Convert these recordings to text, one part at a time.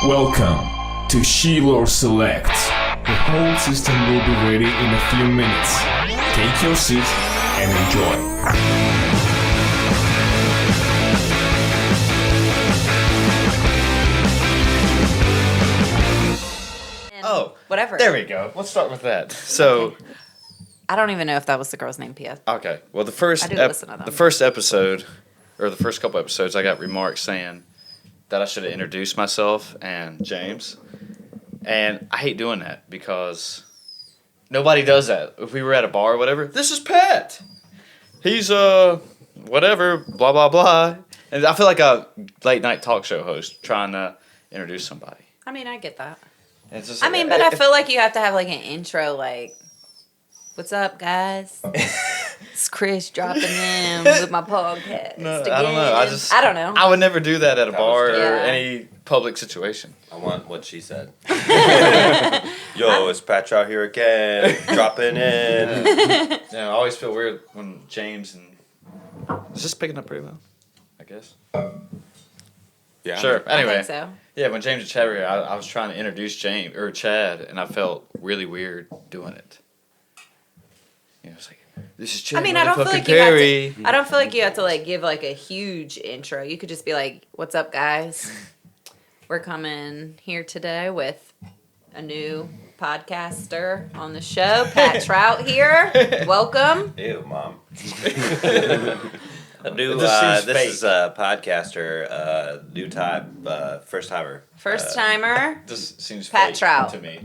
Welcome to Shelor Select. The whole system will be ready in a few minutes. Take your seat and enjoy. Whatever. There we go. Let's start with that. So, okay. I don't even know if that was the girl's name, P.S. Okay. Well, the first listen to them. the first episode, or the first couple episodes, I got remarks saying that I should have introduced myself and James. And I hate doing that because nobody does that. If we were at a bar or whatever, this is Pat. He's whatever, blah blah blah. And I feel like a late night talk show host trying to introduce somebody. I mean, I get that. It's just, but I feel like you have to have like an intro, like, "What's up, guys? It's Chris dropping in with my podcast." No, again. I don't know. I don't know. I would never do that at a bar or any public situation. I want what she said. Yo, it's Pat Trout here again, dropping in. Yeah, I always feel weird when James and... Is this picking up pretty well? I guess. Yeah. Sure. Anyway. I think so. Yeah, when James and Chad were here, I was trying to introduce Chad, and I felt really weird doing it. You know, it's like, this is Chad. I mean, I don't feel like Perry. you have to. I don't feel like you have to like give like a huge intro. You could just be like, "What's up, guys? We're coming here today with a new podcaster on the show, Pat Trout here. Welcome." Ew, Mom. This is a podcaster, new time, first timer. First timer. This seems Pat fake Trout to me.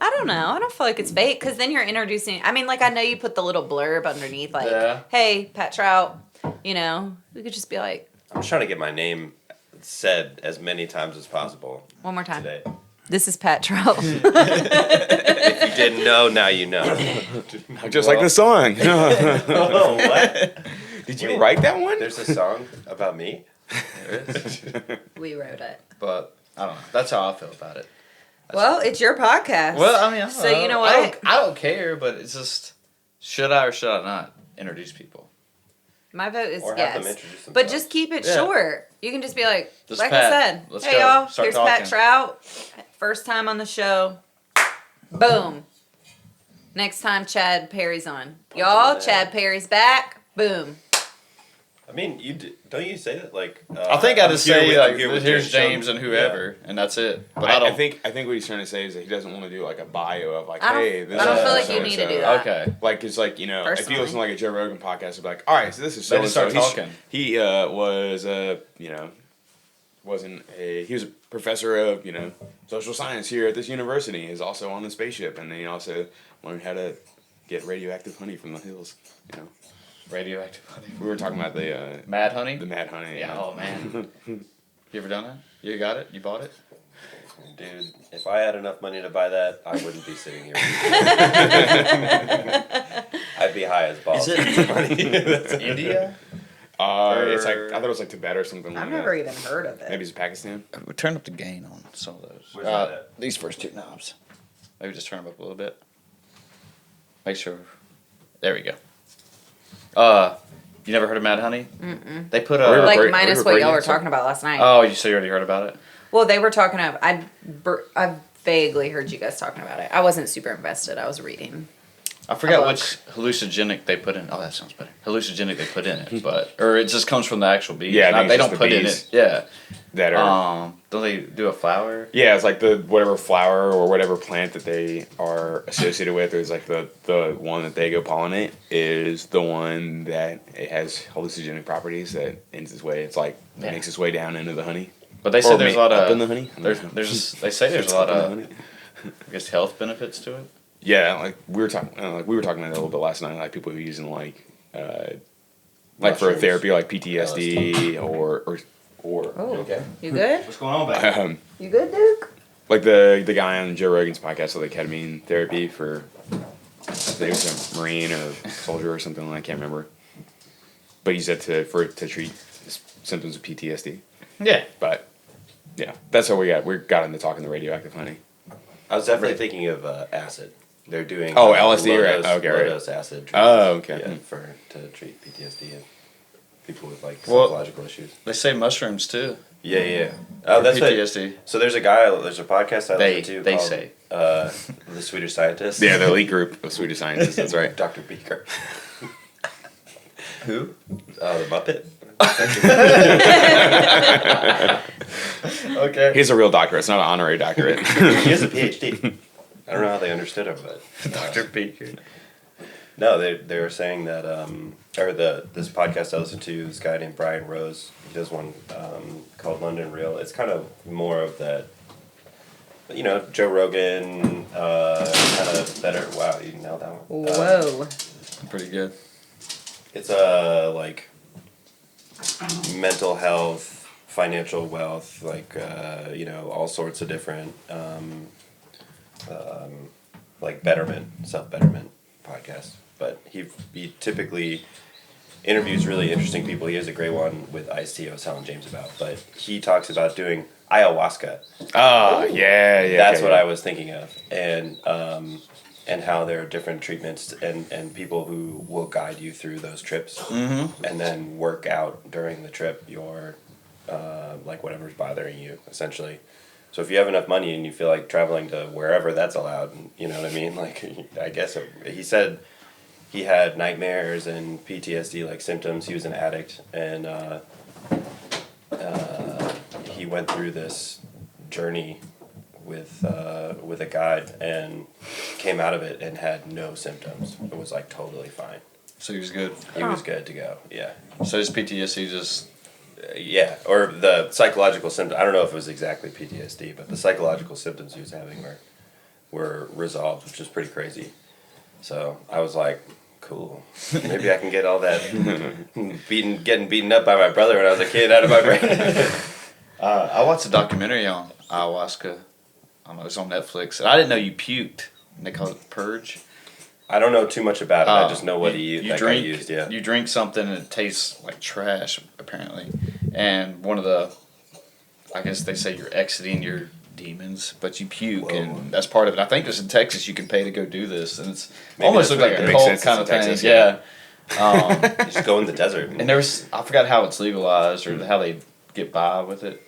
I don't know. I don't feel like it's fake because then you're introducing. I mean, like I know you put the little blurb underneath, like, "Hey, Pat Trout." You know, we could just be like. I'm trying to get my name said as many times as possible. One more time. Today. This is Pat Trout. If you didn't know, now you know. Just like the song. Oh, what? Did you write that one? There's a song about me? There is. We wrote it. But, I don't know. That's how I feel about it. Well, it's your podcast. Well, I mean, I don't know. You know what? I don't care, but it's just, should I or should I not introduce people? My vote is Or have yes. them introduce themselves. But just keep it short. You can just be like, Just like Pat. I said, Let's hey go. y'all, Start here's talking. Pat Trout. First time on the show. Boom. Next time Chad Perry's on. Y'all, Chad Perry's back. Boom. I mean, don't you say that like? I think I just say like, here's James Chum. and whoever, and that's it. But I think what he's trying to say is that he doesn't want to do like a bio of like, hey, this I don't is feel like you so-and-so. need to do that. Okay. Like it's like, you know, if you listen to like a Joe Rogan podcast, it'd be like, all right, so this is so They just and so. start talking. He was he was a professor of social science here at this university. He's also on the spaceship, and then he also learned how to get radioactive honey from the hills. You know, Radioactive honey. we were talking about the Mad honey? the mad honey. Yeah, oh man. You ever done that? You got it? You bought it? Dude, if I had enough money to buy that, I wouldn't be sitting here. I'd be high as balls. Is it India? It's like I thought it was like Tibet or something. I've like never that. even heard of it. Maybe it's Pakistan. Turn up the gain on some of those. Where's that at? These first two knobs. Maybe just turn them up a little bit. Make sure. There we go. You never heard of Mad Honey? Mm-mm. They put Like we minus were what y'all were breaking talking about last night. Oh, you already heard about it? Well, they were talking about. I vaguely heard you guys talking about it. I wasn't super invested. I was reading. I forgot which hallucinogenic they put in. Oh, that sounds better. Hallucinogenic they put in it, or it just comes from the actual bees. Yeah, I think they it's just don't the put bees. in it. Yeah. That are Don't they do a flower? yeah, it's like the whatever flower or whatever plant that they are associated with is like the one that they go pollinate is the one that it has hallucinogenic properties that ends its way. It's like makes its way down into the honey. But they say Or there's a lot up of in the honey. they say there's a lot of I guess health benefits to it. Yeah, like we were talking about it a little bit last night. Like people who are using like for Mushrooms. therapy, like PTSD or Oh, Okay. you good? What's going on, baby? You good, Duke? like the guy on Joe Rogan's podcast, so like ketamine therapy for I think it was a Marine or soldier or something. I can't remember. But he said to treat symptoms of PTSD. Yeah. But yeah, that's how we got into talking the radioactive honey. I was definitely thinking of acid. They're doing LSD, right? low Okay, right. dose acid. Oh, okay. Yeah, to treat PTSD. people with like Well- psychological issues. They say mushrooms too. Yeah. Oh, that's what. PTSD. So there's a podcast I listen to They called say. The Swedish Scientist. Yeah, the elite group of Swedish scientists. That's right. Dr. Beaker. Who? Oh, the Muppet. Okay. He's a real doctorate. It's not an honorary doctorate. He has a PhD. I don't know how they understood him, but Dr. Beaker. no, they were saying that this podcast I listened to, this guy named Brian Rose, he does one called London Real. It's kind of more of that, Joe Rogan, kind of better. Wow, you nailed that one. Whoa. Pretty good. It's like mental health, financial wealth, like all sorts of different like self betterment podcasts. But he typically interviews really interesting people. He has a great one with Ice-T I was telling James about. But he talks about doing ayahuasca. Oh, yeah. That's what I was thinking of. And how there are different treatments and people who will guide you through those trips and then work out during the trip your like whatever's bothering you, essentially. So if you have enough money and you feel like traveling to wherever that's allowed, you know what I mean? Like, I guess he said he had nightmares and PTSD like symptoms. He was an addict, and he went through this journey with a guide and came out of it and had no symptoms. It was like totally fine. So he was good. He was good to go. Yeah. So his PTSD just. Yeah, or the psychological symptoms. I don't know if it was exactly PTSD, but the psychological symptoms he was having were resolved, which is pretty crazy. So I was like, cool. Maybe I can get all that getting beaten up by my brother when I was a kid out of my brain. I watched a documentary on ayahuasca. I don't know, it was on Netflix. And I didn't know you puked. And they call it purge. I don't know too much about it. I just know what guy drink, used. Yeah. You drink something and it tastes like trash, apparently. And one of the, I guess they say you're exiting your demons, but you puke, and that's part of it. I think it's in Texas. You can pay to go do this, and it's Maybe almost that's look like what a it cult makes sense. kind It's of in thing. Texas, Yeah. You just go in the desert. And there's, I forgot how it's legalized or how they get by with it.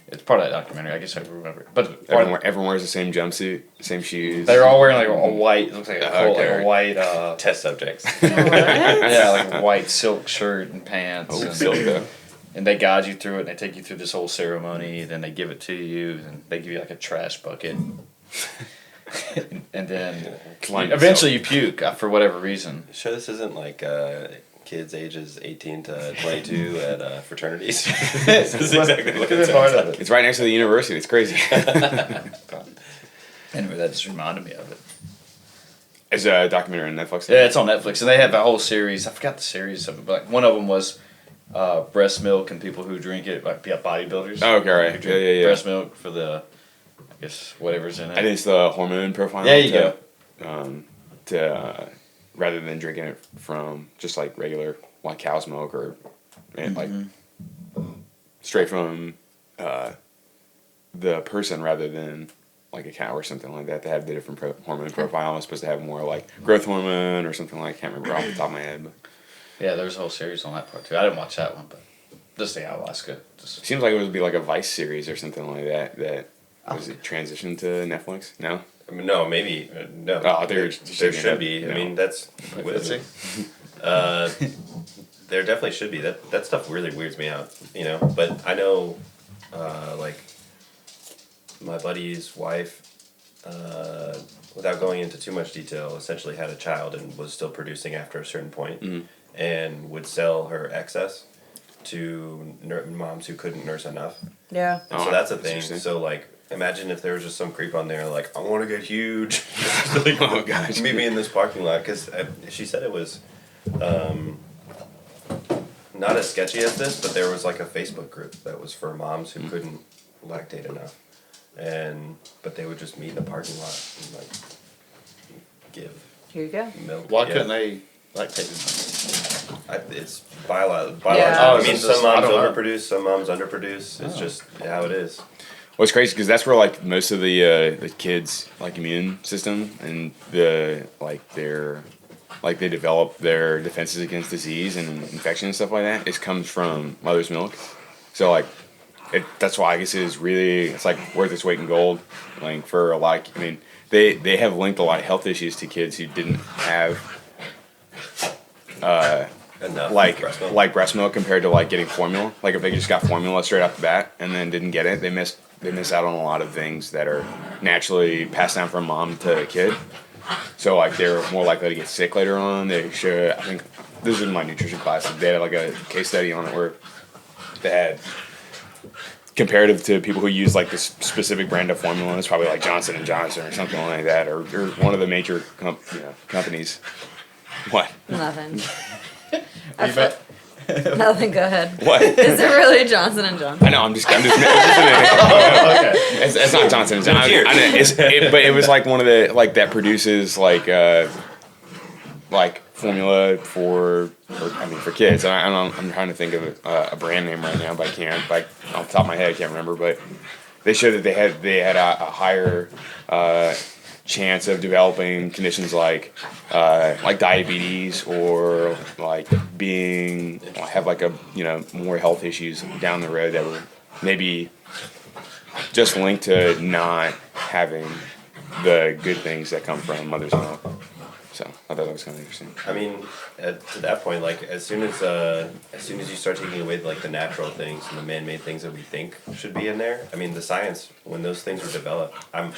It's part of that documentary. I guess I remember it. But Everyone wears the same jumpsuit, same shoes. they're all wearing like a white. It looks like a cult, Okay. like a white. Test subjects. Yeah, like a white silk shirt and pants. Oh, and, silk though. and they guide you through it. And they take you through this whole ceremony. Then they give it to you. And they give you like a trash bucket. And then eventually you puke for whatever reason. Sure, this isn't like kids ages 18 to 22 at fraternities. This is exactly what it sounds like. It's right next to the university. It's crazy. Anyway, that just reminded me of it. It's a documentary on Netflix. Yeah, it's on Netflix, and they have a whole series. I forgot the series of it, but like one of them was breast milk and people who drink it, like bodybuilders. Oh, okay, right. Who drink Yeah. breast milk for the, I guess, whatever's in it. I think it's the hormone profile. There you go. Rather than drinking it from just like regular like cow's milk or like straight from the person rather than like a cow or something like that. They have the different hormone profile. It's supposed to have more like growth hormone or something like. I can't remember off the top of my head, but Yeah, there's a whole series on that part too. I didn't watch that one, but just the ayahuasca. it seems like it would be like a Vice series or something like that. That was it transitioned to Netflix? No. I mean, no, maybe no. Oh, there should be. No. I mean, that's. Let's see. There definitely should be. That stuff really weirds me out, But I know, like, my buddy's wife, without going into too much detail, essentially had a child and was still producing after a certain point, and would sell her excess to moms who couldn't nurse enough. Yeah. And so that's a that's thing. interesting. So like, imagine if there was just some creep on there like, I want to get huge. Oh gosh. Meet me in this parking lot because she said it was not as sketchy as this, but there was like a Facebook group that was for moms who couldn't lactate enough, but they would just meet in the parking lot and like give Here you go. milk. Why Yeah. couldn't they lactate? It's biological. Yeah. I mean, It's some just- I moms don't know. overproduce, some moms underproduce. It's just how it is. Well, it's crazy because that's where like most of the kids like immune system and the like their like they develop their defenses against disease and infection and stuff like that, it comes from mother's milk. So like, that's why I guess it's like worth its weight in gold. Like for a lot of, I mean, they have linked a lot of health issues to kids who didn't have Enough like breast milk compared to like getting formula. Like if they just got formula straight off the bat and then didn't get it, they miss out on a lot of things that are naturally passed down from mom to kid. So like they're more likely to get sick later on. They should. I think this is in my nutrition class. They had like a case study on it where they had comparative to people who use like this specific brand of formula. It's probably like Johnson and Johnson or something like that, or one of the major companies. What? Nothing. Nothing. Go ahead. What? Is it really Johnson and Johnson? I know. I'm just okay. It's not Johnson and Johnson. Cheers. I know, but it was like one of the like that produces like formula for kids. And I'm trying to think of a brand name right now, but I can't. Like off the top of my head, I can't remember. But they showed that they had a higher chance of developing conditions like diabetes or like have like a more health issues down the road that were maybe just linked to not having the good things that come from mother's milk. So I thought that was kind of interesting. I mean, to that point, like as soon as you start taking away like the natural things and the man-made things that we think should be in there, I mean, the science when those things were developed, I'm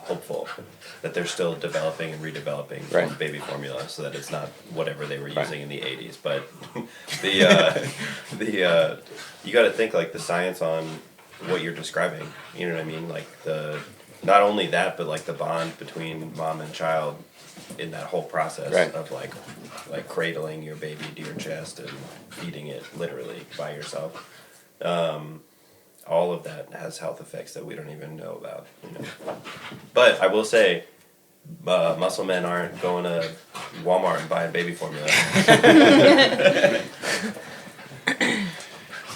hopeful that they're still developing and redeveloping Right. baby formula so that it's not whatever they were using in the 80s. But the you got to think like the science on what you're describing. You know what I mean? Like not only that, but like the bond between mom and child in that whole process Right. of like cradling your baby to your chest and feeding it literally by yourself. All of that has health effects that we don't even know about. But I will say, muscle men aren't going to Walmart and buying baby formula.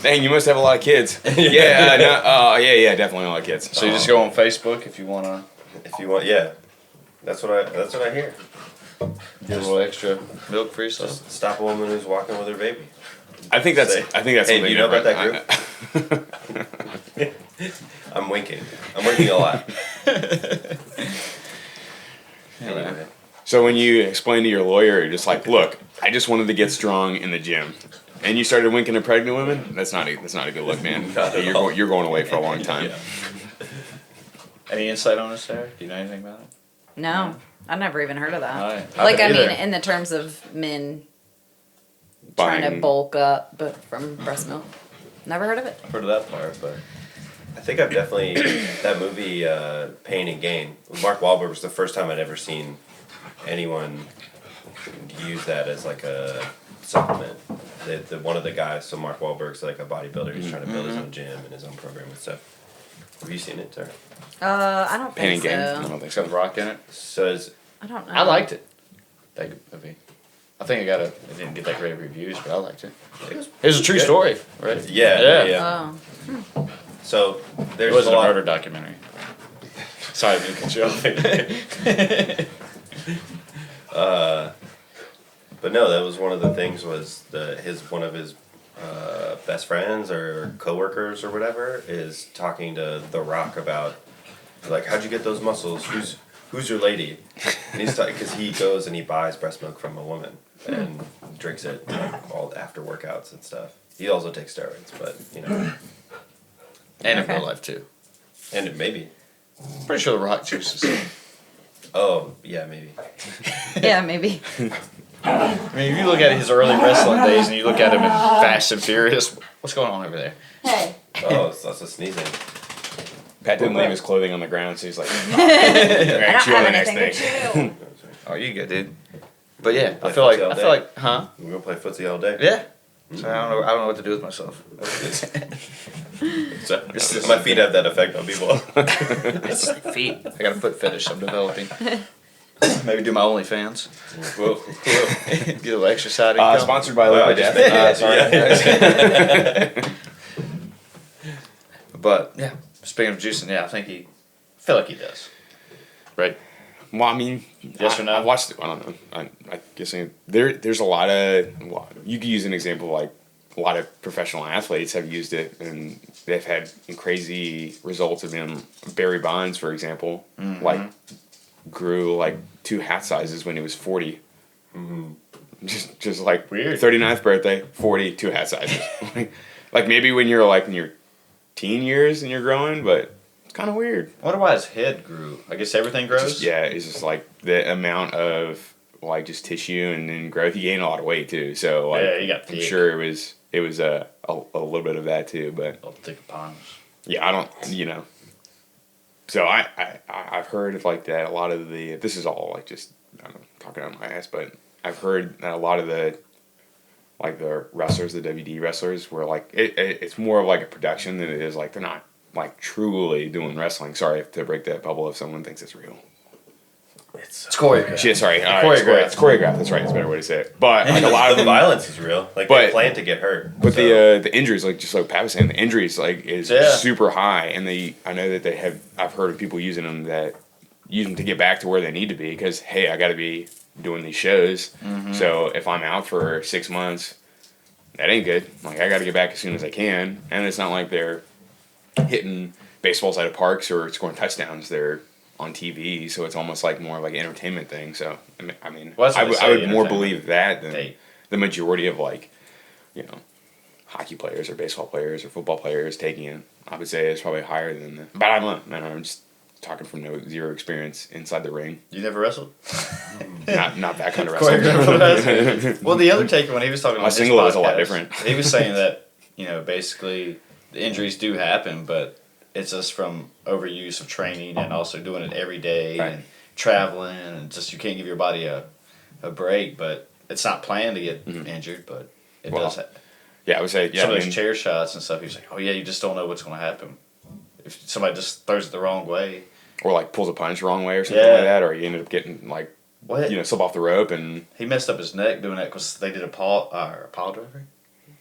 Dang, you must have a lot of kids. Yeah, definitely a lot of kids. So you just go on Facebook if you wanna If you want, yeah, that's what I hear. get a little extra milk for yourself. Just stop a woman who's walking with her baby. I think that's Hey, something do you know about different. that group? I'm winking a lot. Anyway. So when you explain to your lawyer, you're just like, look, I just wanted to get strong in the gym, and you started winking at pregnant women. That's not a good look, man. Not at all. You're going away for a long time. Yeah. Any insight on this, Sarah? Do you know anything about it? No, I never even heard of that. All right. Like, I Either. mean, in the terms of men trying to bulk up, but from breast milk. Never heard of it. I've heard of that part, but I think I've definitely that movie Pain and Gain. Mark Wahlberg was the first time I'd ever seen anyone use that as like a supplement. One of the guys, so Mark Wahlberg's like a bodybuilder. He's trying to build his own gym and his own program and stuff. Have you seen it, Sarah? I don't Pain think and Gain? I so. don't think it's got so. The Rock in it. So I don't know. I liked it. That movie. I think it didn't get that great of reviews, but I liked it. It was a true good. story, right? Yeah. Oh. So It there's wasn't a a lot. murder documentary. Sorry, I didn't cut you off. But no, that was one of the things. Was one of his best friends or coworkers or whatever is talking to The Rock about like, how'd you get those muscles? Who's your lady? And he's talking because he goes and he buys breast milk from a woman and drinks it all after workouts and stuff. He also takes steroids, but And in Okay. real life, too. and maybe. Pretty sure The Rock juices it. Oh yeah, maybe. Yeah, maybe. I mean, if you look at his early wrestling days and you look at him in Fast and Furious, what's going on over there? Hey. Oh, it's lots of sneezing. Pat didn't leave his clothing on the ground, so he's like, I don't chew on have the next anything thing. to chew. Oh, you good, dude. But yeah, Play I feel footsie all like, day. huh? We're gonna play footsie all day. Yeah. So I don't know what to do with myself. So, my feet have that effect on people. It's like feet. I got a foot fetish I'm developing. Maybe do my OnlyFans. Whoa. Get a little extra side income. Sponsored by Wow, Liquid just Death. make Sorry. But yeah, speaking of juicing, yeah, I feel like he does. Right? Well, I mean, Yes or no? I watched. I don't know. I guess there's a lot of. Well, you could use an example like a lot of professional athletes have used it, and they've had crazy results. Of him. Barry Bonds, for example, like grew like 2 hat sizes when he was 40. Just like Weird. 39th birthday, 40, 2 hat sizes. like maybe when you're like in your teen years and you're growing, but it's kind of weird. I wonder why his head grew. I guess everything grows. It's just like the amount of like just tissue and then growth. He gained a lot of weight too, so like, Yeah, he got I'm thick. sure it was a little bit of that too. But I'll take a punch. yeah, I don't So I've heard of like that. A lot of this is all like just I don't know, talking out my ass, but I've heard that a lot of the wrestlers, the WD wrestlers, were like it's more of like a production than it is like they're not like truly doing wrestling. Sorry to break that bubble if someone thinks it's real. It's choreographed. Shit, sorry. Choreographed. It's choreographed. That's right. It's a better way to say it. But like a lot of the them, violence is real. Like they plan to get hurt. but so. the injuries, like just like Pat was saying, the injuries like is Yeah. super high, and I know that they have. I've heard of people using them to get back to where they need to be because hey, I got to be doing these shows. So if I'm out for 6 months, that ain't good. Like I got to get back as soon as I can, and it's not like they're hitting baseballs out of parks or scoring touchdowns. They're on TV, so it's almost like more like an entertainment thing. So I mean, Well, that's what I they would say, more entertainment. believe that than Hey. the majority of like, hockey players or baseball players or football players taking it. I would say it's probably higher than that. But I don't know, man. I'm just talking from zero experience inside the ring. You never wrestled? Not that kind of Choreographed wrestling. wrestling. Well, the Undertaker, when he was talking My on his single is a lot podcast, different. He was saying that, basically the injuries do happen, but it's just from overuse of training and also doing it every day Right. and traveling and just you can't give your body a break, but it's not planned to get injured, but it Well, does. Yeah, I would say Some of those chair shots and stuff, he's like, oh yeah, you just don't know what's going to happen. If somebody just throws it the wrong way. or like pulls a punch the wrong way or something Yeah. like that, or you ended up getting like What? slip off the rope and He messed up his neck doing that because they did a pile driver.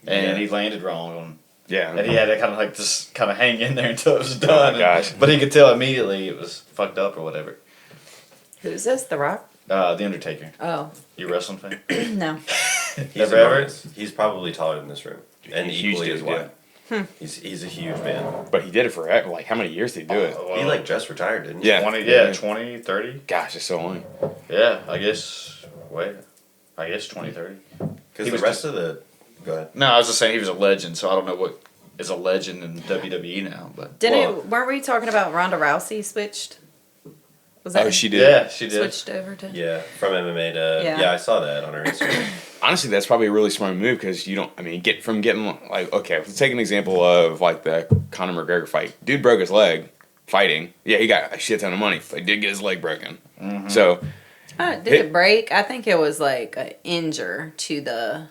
And Yeah. he landed wrong on. yeah. And he had to kind of like just kind of hang in there until it was done. my gosh. But he could tell immediately it was fucked up or whatever. Who's this? The Rock? The Undertaker. Oh, You a wrestling fan? no. He's Never ever? enormous. He's probably taller than this room, and He's huge equally dude, as wide. He's a huge man. But he did it forever. Like how many years did he do it? He like just retired, didn't he? Yeah. 20, 30. Gosh, it's so long. Yeah, I guess 20, 30. Because He the was rest of the go ahead. No, I was just saying he was a legend, so I don't know what is a legend in WWE now. But Weren't we talking about Ronda Rousey switched? Was Oh, she did. yeah, she did. switched over to? Yeah, from MMA to Yeah. I saw that on her Instagram. Honestly, that's probably a really smart move because you don't. I mean, getting like okay, let's take an example of like the Conor McGregor fight. Dude broke his leg fighting. Yeah, he got a shit ton of money, but he did get his leg broken. So Did it break? I think it was like an injure to the.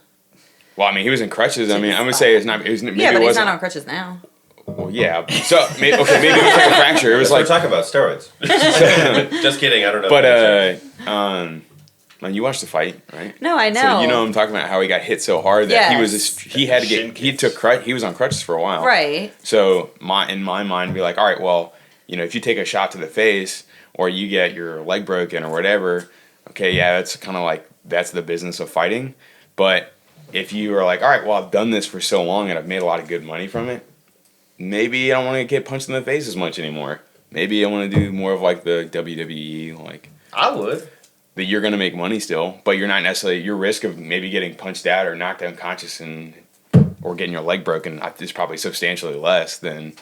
well, I mean, he was in crutches. I mean, I'm gonna say it's not. It was, maybe Yeah, but it he's wasn't. not on crutches now. Well, yeah. So maybe it was like a fracture. It was We're like. talking about steroids. Just kidding. I don't know. But and you watched the fight, right? No, I know. So you know I'm talking about how he got hit so hard that he was Yes. just, he had to Shin get he kicks. took he was on crutches for a while. Right. So in my mind be like, all right, well, if you take a shot to the face or you get your leg broken or whatever, okay, yeah, that's kind of like that's the business of fighting. But if you are like, all right, well, I've done this for so long and I've made a lot of good money from it, maybe I don't want to get punched in the face as much anymore. Maybe I want to do more of like the WWE, like I would. that you're going to make money still, but you're not necessarily, your risk of maybe getting punched out or knocked unconscious or getting your leg broken is probably substantially less than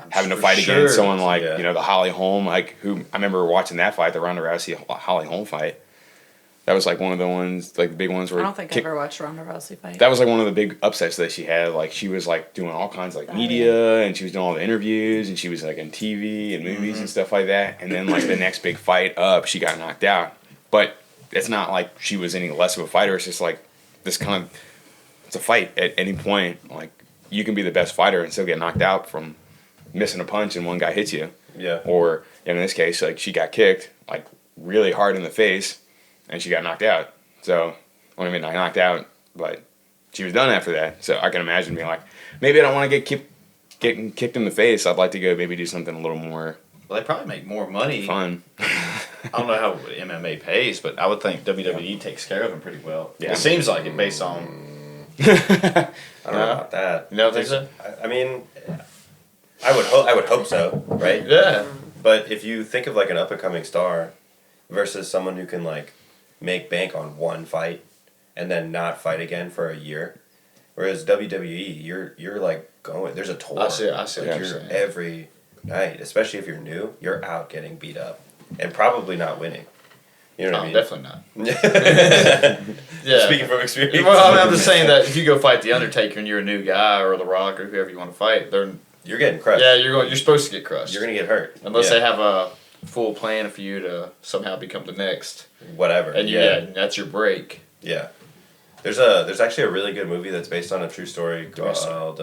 having to for fight sure. against someone like, Yeah. the Holly Holm, like who I remember watching that fight, the Ronda Rousey Holly Holm fight. That was like one of the ones, like the big ones where I don't think I ever watched Ronda Rousey fight. that was like one of the big upsets that she had. Like she was like doing all kinds of like media and she was doing all the interviews and she was like on TV and movies and stuff like that. And then like the next big fight up, she got knocked out. But it's not like she was any less of a fighter. It's just like this kind of, it's a fight at any point. Like you can be the best fighter and still get knocked out from missing a punch and one guy hits you. Yeah. Or in this case, like she got kicked like really hard in the face and she got knocked out. So, well, I mean, not knocked out, but she was done after that. So I can imagine being like, maybe I don't want to getting kicked in the face. I'd like to go maybe do something a little more Well, they probably make more money fun. I don't know how MMA pays, but I would think WWE takes care of them pretty well. Yeah. It seems like it based on. I don't know about that. You don't think so? I mean, I would hope so, right? Yeah. But if you think of like an up and coming star versus someone who can like make bank on one fight and then not fight again for a year, whereas WWE, you're like going. There's a tour. I see what Like you're you're saying. every night, especially if you're new. You're out getting beat up and probably not winning. You know what I mean? Definitely not. Yeah. Yeah. Speaking from experience. Well, I mean, I'm just saying that if you go fight the Undertaker and you're a new guy or The Rock or whoever you want to fight, You're getting crushed. yeah, you're supposed to get crushed. You're gonna get hurt unless Yeah. they have a full plan for you to somehow become the next, whatever. and yeah, that's your break. Yeah. There's actually a really good movie that's based on a true story Yes, called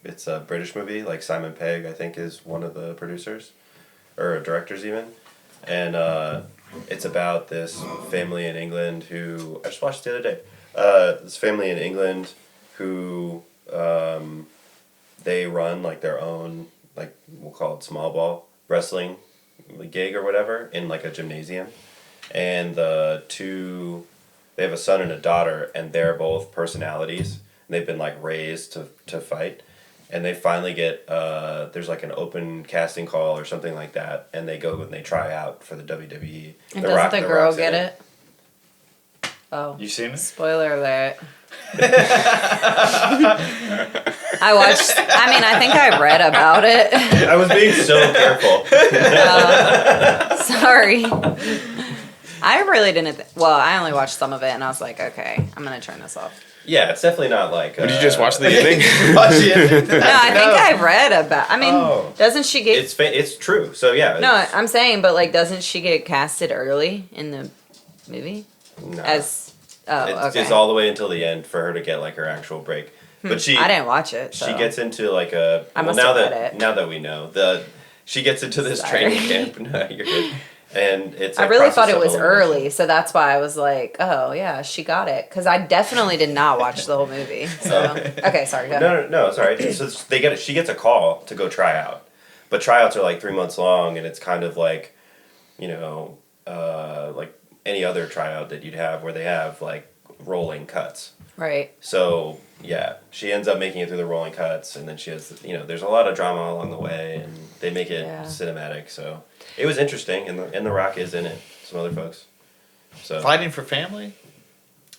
it's a British movie, like Simon Pegg I think is one of the producers or directors even. And it's about this family in England who I just watched the other day. This family in England who they run like their own, like we'll call it small ball wrestling gig or whatever in like a gymnasium. And they have a son and a daughter, and they're both personalities. And they've been like raised to fight, and they finally get there's like an open casting call or something like that, and they go and they try out for the WWE. And doesn't the girl Rock's in get it? Oh. You seen it? Spoiler alert. I think I read about it. I was being so careful. Sorry. I really didn't. I only watched some of it, and I was like, okay, I'm gonna turn this off. Yeah, it's definitely not like. Did you just watch the ending? Watch the ending. No, I think I read about. Oh. Doesn't she get? It's true. So yeah. No, I'm saying, but like, doesn't she get casted early in the movie? No. Okay. It's all the way until the end for her to get like her actual break. But I didn't watch it. So. She gets into like a. I must now have that read it. now that we know she gets into this Sorry. training camp. No, you're good. And it's. I like, really thought process it was of elimination. early, so that's why I was like, "Oh yeah, she got it." Because I definitely did not watch the whole movie. So okay, sorry. Go ahead. No, sorry. So she gets a call to go try out, but tryouts are like 3 months long, and it's kind of like, like any other tryout that you'd have where they have like rolling cuts. Right. So yeah, she ends up making it through the rolling cuts, and then she has there's a lot of drama along the way, and they make it cinematic. So it was interesting, and the Rock is in it. Some other folks. So Fighting for Family?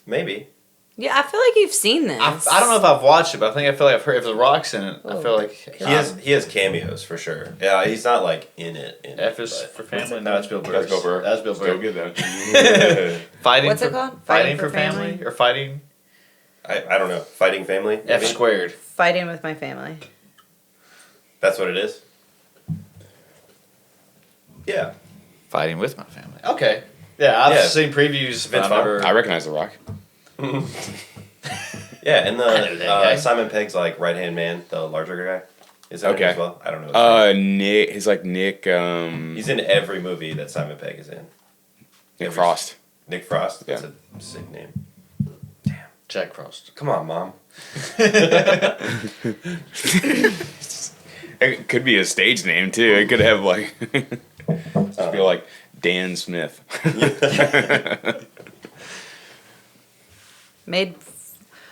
maybe. Yeah, I feel like you've seen this. I don't know if I've watched it, but I feel like I've heard if The Rock's in it. I feel like He has cameos for sure. Yeah, he's not like in it. F is for Family. No, it's Bill Burr. That's Bill Burr. That's Bill Still Burr. good though. Fighting. What's for, it called? Fighting for family or fighting I don't know. Fighting Family. F maybe? squared. Fighting with my family. That's what it is. Yeah. Fighting with my family. Okay. Yeah, I've seen previews. But Vince I've Vaughn. never. I recognize The Rock. Yeah, and I know that guy. Simon Pegg's like right hand man, the larger guy, is in it Okay. as well. I don't know. His name. Nick. He's like Nick. He's in every movie that Simon Pegg is in. Nick Frost. Nick Frost. That's Yeah. a sick name. Jack Frost. Come on, Mom. It could be a stage name too. It could have like just be like Dan Smith. Made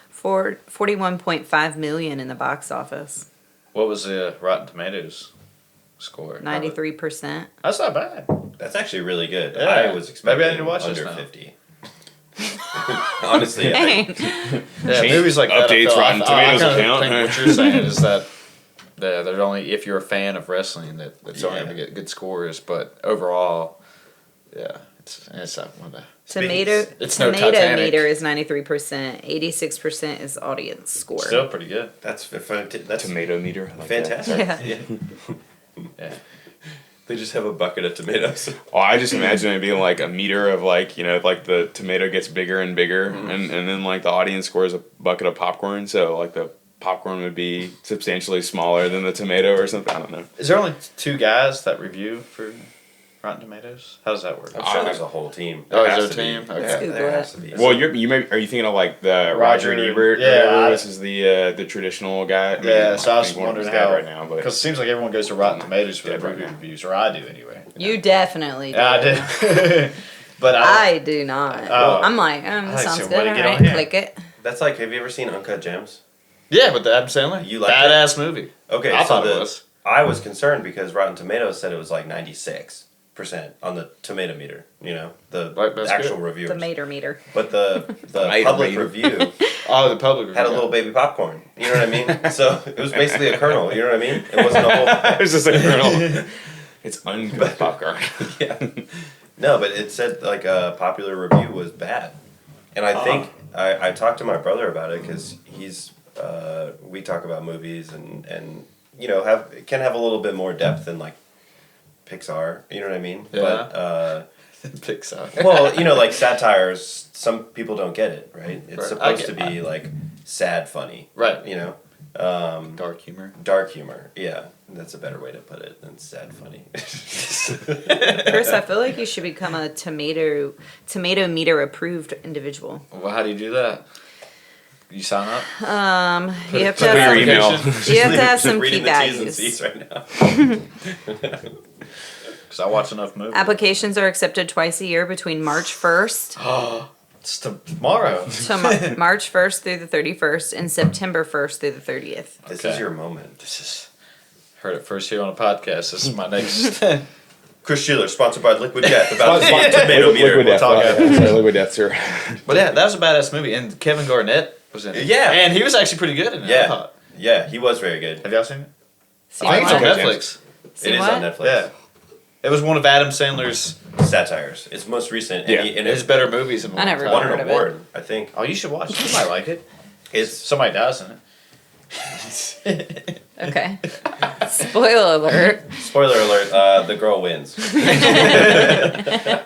for $41.5 million in the box office. What was the Rotten Tomatoes score? 93%. That's not bad. That's actually really good. Yeah. I was expecting Maybe I need to watch this under now. 50. Honestly, I think. Dang. Yeah, Change- movies like that. updates, Rotten Tomatoes I account. think what you're saying is that there's only if you're a fan of wrestling that's only going to get good scores, but overall, yeah, it's not one of the. It's no Tomato Titanic. meter is 93%. 86% is audience score. Still pretty good. That's Tomato meter. I like that. fantastic. Yeah. Yeah. They just have a bucket of tomatoes. Oh, I just imagine it being like a meter of like like the tomato gets bigger and bigger, and then like the audience scores a bucket of popcorn, so like the popcorn would be substantially smaller than the tomato or something. I don't know. Is there only two guys that review for Rotten Tomatoes? How does that work? I'm sure there's a whole team. Oh, There is has there a to be. team? Okay. Yeah, Google there it. has to be. Well, are you thinking of like the Roger Roger, Ebert? yeah, This is the traditional guy. I mean, Yeah, so I was think Warner's wondering dead how, right now, but because it seems like everyone goes to Rotten Tomatoes for Yeah, their right movie now. reviews, or I do anyway. You definitely do. Yeah, I do. But I do not. Oh. I'm like, I this see sounds a way good. to All get on right, here. click it. That's like, have you ever seen Uncut Gems? yeah, but the Adam Sandler, You liked badass movie. Okay, I so thought it was. I was concerned because Rotten Tomatoes said it was like 96% on the tomato meter. You know, the Right, that's actual good. reviewers. The mater meter. But the Tomato public meter. review Oh, the public had a review. little baby popcorn. You know what I mean? So it was basically a kernel. You know what I mean? It wasn't a whole. it's just a kernel. It's uncooked popcorn. Yeah. No, but it said like a popular review was bad, and I think I talked to my brother about it because he's we talk about movies and you know can have a little bit more depth than like Pixar. You know what I mean? Yeah. But Pixar. well, you know, like satires, some people don't get it, right? It's Right. supposed I to get- be like sad, funny, Right. you know. Dark humor. Dark humor, yeah, that's a better way to put it than sad, funny. Chris, I feel like you should become a tomato meter approved individual. Well, how do you do that? You sign up? You have to Put your have email. you have to have Just some reading key the T's and values. C's right now. Because I watch enough movies. Applications are accepted twice a year between March 1st It's tomorrow. to March 1st through the 31st and September 1st through the 30th. This Okay. is your moment. This is heard it first here on a podcast. This is my next. Chris Shelor, sponsored by Liquid Death, about the tomato meter. Liquid We'll Death. talk after. Sorry, Liquid Death, sir. But yeah, that was a badass movie, and Kevin Garnett was in it. Yeah. and he was actually pretty good in it. I Yeah. thought. Yeah, he was very good. Have y'all seen it? See I think it's on what? Okay, Netflix. See It is what? on Netflix. Yeah, it was one of Adam Sandler's Satires. It's most recent. And Yeah. and his it better movies in a I long never time. won heard an of it. award, I think. Oh, you should watch it. You might like it. It's Somebody dies in it. Okay. Spoiler alert. spoiler alert. The girl wins.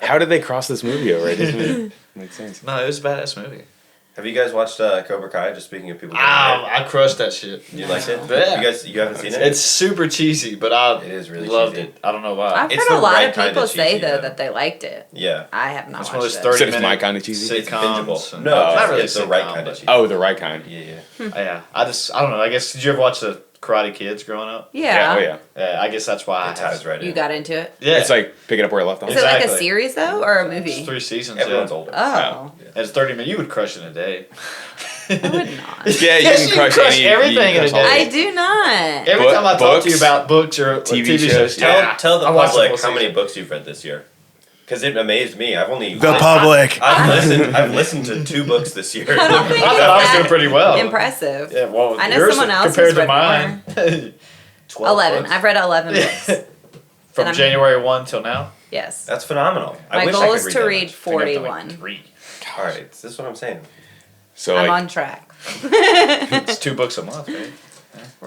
How did they cross this movie over? It doesn't even make sense. No, it was a badass movie. Have you guys watched Cobra Kai? Just speaking of people. getting I crushed that shit. married. You liked it? Yeah. You haven't seen it? It's super cheesy, but I It is really loved cheesy. it. I don't know why. I've It's heard a the lot right of kind people of say cheesy, though though. that they liked it. Yeah. I have not It's one of watched those it. 30 So it's my minute kind of cheesy? It's sitcoms. bingeable. and- No, not really it's the right sitcom, kind of but- cheesy. Oh, the right kind. Yeah. Yeah, I don't know. I guess did you ever watch the Karate Kids growing up? Yeah. Oh yeah. Yeah, I guess that's why. It ties right in. You got into it. Yeah, Is It's like picking up where I left off. it like a Exactly. series though or a it's movie? 3 seasons. Everyone's yeah. older. Oh, And it's 30 minutes. You would crush it in a day. I would not. Yeah, you Yes, can you crush, crush any, everything you in a can crush all day. I do not. Every Book- time I talk to you books, about books or TV TV, shows, shows, Tell the I watched the public whole how many season. books you've read this year. Because it amazed me. public. I've listened to 2 books this year. I don't think I thought I was that doing pretty well. Impressive. Yeah, well, I know yours someone else compared has to mine. 12 11. books? I've read 11 books. From I'm- January 1 till now. Yes. That's phenomenal. I My wish goal I could is read to that read much. I think I've done, 41. 3. All right, this is what I'm saying. So I'm like, on track. It's 2 books a month, right?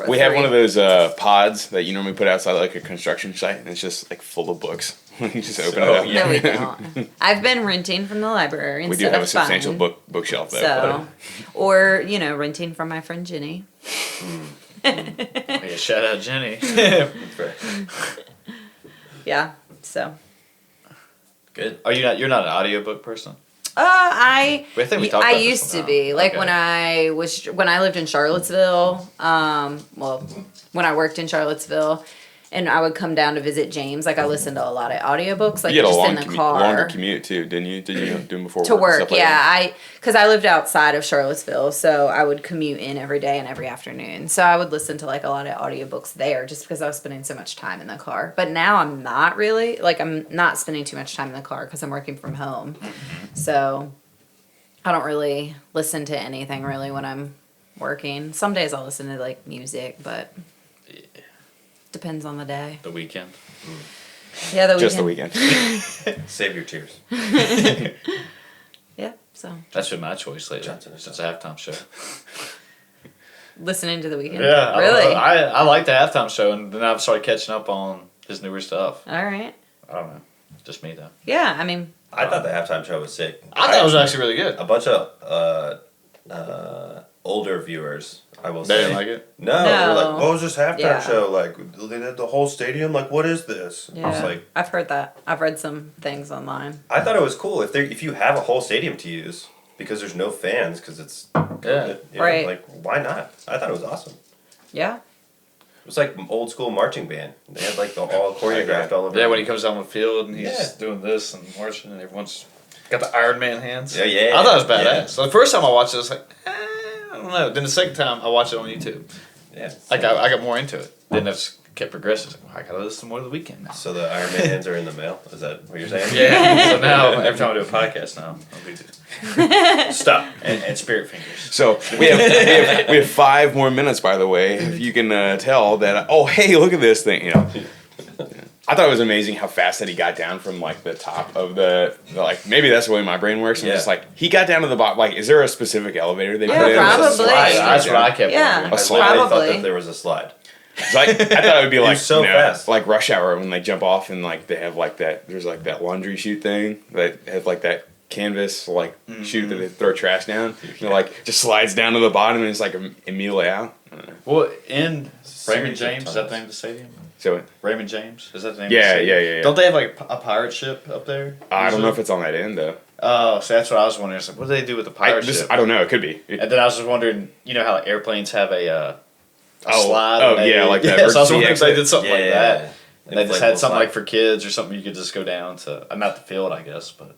we have one of those pods that you normally put outside like a construction site, and it's just like full of books. You just open it up. No, we don't. I've been renting from the library We instead do have a of substantial buying. bookshelf though. So, or renting from my friend Jenny. Yeah, shout out Jenny. Yeah. So, Good. Are you not? You're not an audiobook person. I I think we talked I about this used one to be time. like Okay. when I lived in Charlottesville. Well, when I worked in Charlottesville, and I would come down to visit James. Like I listened to a lot of audiobooks, like you had a just long in the car. longer commute too, didn't you? Did you do them before To work? and work, stuff like yeah. that? Because I lived outside of Charlottesville, so I would commute in every day and every afternoon. So I would listen to like a lot of audiobooks there, just because I was spending so much time in the car. But now I'm not really I'm not spending too much time in the car because I'm working from home. So I don't really listen to anything really when I'm working. Some days I'll listen to like music, but depends on the day. The weekend. Yeah, the Just the weekend. weekend. Save your tears. Yeah, so That's been my choice lately. Johnson Since the halftime show. listening to the weekend. Yeah, I don't Really? know. I like the halftime show, and then I've started catching up on his newer stuff. All right. I don't know. Just me though. Yeah, I mean, I thought the halftime show was sick. I thought it was actually really good. A bunch of older viewers, I will They say. didn't like it? No, No. they're like, what was this halftime Yeah. show? Like, they did the whole stadium? Like, what is this? I was Yeah, like, I've heard that. I've read some things online. I thought it was cool if you have a whole stadium to use because there's no fans because it's Yeah. you know, Right. like why not? I thought it was awesome. Yeah. It was like old school marching band. They had like the all choreographed all over. Yeah, when he comes down the field and he's Yeah. doing this and marching and everyone's got the Iron Man hands. Yeah, yeah. I thought it was badass. Yeah. So the first time I watched it, I was like, I don't know. Then the second time I watched it on YouTube. Yeah. I got more into it. Then it kept progressing. Like, well, I gotta listen more of the weekend now. So the Iron Man hands are in the mail. Is that what you're saying? Yeah. So now every time I do a podcast now, I'll be Stop. and spirit fingers. So we have 5 more minutes, by the way. If you can tell that. Oh, hey, look at this thing. You know, I thought it was amazing how fast that he got down from like the top of the like. Maybe that's the way my brain works. I'm Yeah. just like he got down to the bottom. Like, is there a specific elevator they Yeah, put in? probably. That's what I kept Yeah. wondering. A I slide. literally thought Probably. that there was a slide. It's like, I thought it would be like so fast. like Rush Hour when they jump off and like they have like that. There's like that laundry chute thing that has like that canvas like chute that they throw trash down. And it like just slides down to the bottom and it's like immediately out. I don't know. Well, in Series Raymond of James, is that times. the name of the stadium? So Raymond James, is that the name? Yeah, of the stadium? yeah. Don't they have like a pirate ship up there? I don't know if Usually? it's on that end though. Oh, so that's what I was wondering. It's like, what do they do with the pirate ship? I don't know. It could be. And then I was just wondering, you know how airplanes have a Oh, slide? oh, and they- yeah, like that Yeah, so I was emergency wondering if they exit. did something like that. And they just had Inflatable something slide. like for kids or something you could just go down to. Not the field, I guess, but.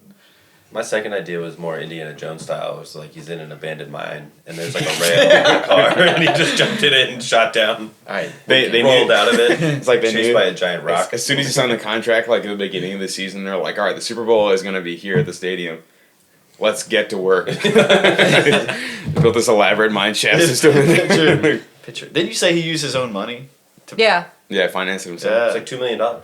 My second idea was more Indiana Jones style. It was like he's in an abandoned mine and there's like a rail in the car and he just jumped in it and shot down. Alright. They rolled knew, out of it. It's like they chased knew by a giant rock. As soon as you sign the contract, like at the beginning of the season, they're like, "All right, the Super Bowl is going to be here at the stadium. Let's get to work." Built this elaborate mine shaft system. Picture. Didn't you say he used his own money? Yeah. Yeah, financed himself. Yeah. It's like $2 million.